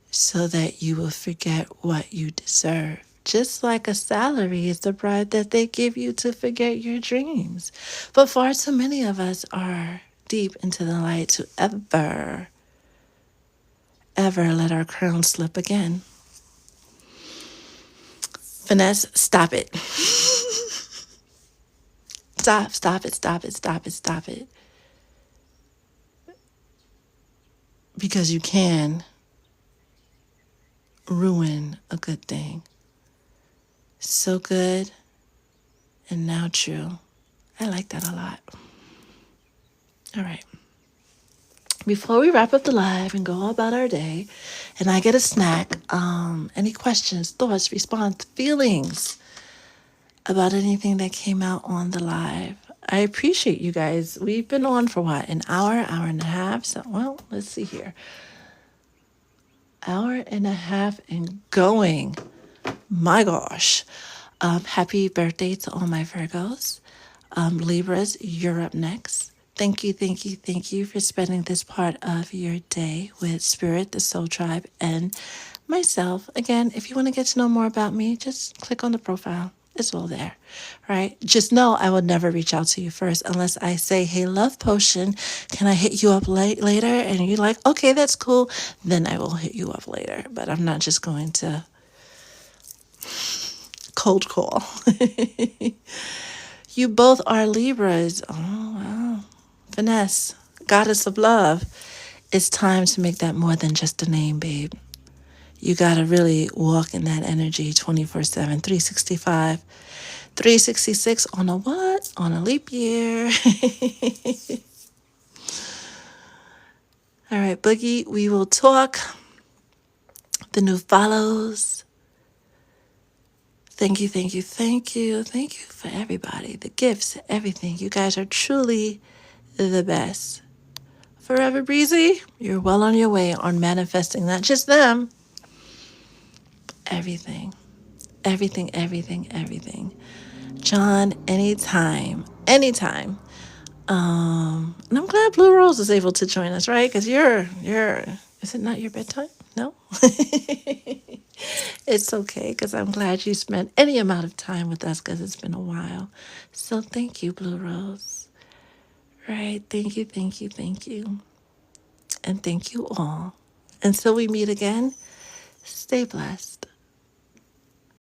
so that you will forget what you deserve. Just like a salary is the bribe that they give you to forget your dreams. But far too many of us are deep into the light to ever let our crown slip again. Finesse, stop it. Stop it. Because you can ruin a good thing. So good and now true. I like that a lot. All right. Before we wrap up the live and go about our day, and I get a snack, any questions, thoughts, response, feelings about anything that came out on the live? I appreciate you guys. We've been on for what, an hour and a half? So, well, let's see here. Hour and a half and going. My gosh. Happy birthday to all my Virgos. Libras, you're up next. Thank you for spending this part of your day with Spirit, the Soul Tribe, and myself. Again, if you want to get to know more about me, just click on the profile. It's all there, right? Just know I will never reach out to you first unless I say, hey, Love Potion, can I hit you up later? And you're like, okay, that's cool. Then I will hit you up later. But I'm not just going to cold call. You both are Libras. Oh, wow. Finesse, goddess of love. It's time to make that more than just a name, babe. You got to really walk in that energy 24/7, 365, 366 on a what? On a leap year. All right, Boogie, we will talk. The new follows. Thank you for everybody. The gifts, everything. You guys are truly the best. Forever Breezy, you're well on your way on manifesting not just them, everything. John, anytime. And I'm glad Blue Rose is able to join us, right? Because is it not your bedtime? No? It's okay, because I'm glad you spent any amount of time with us, because it's been a while. So thank you, Blue Rose. Right, thank you. And thank you all. Until we meet again, stay blessed.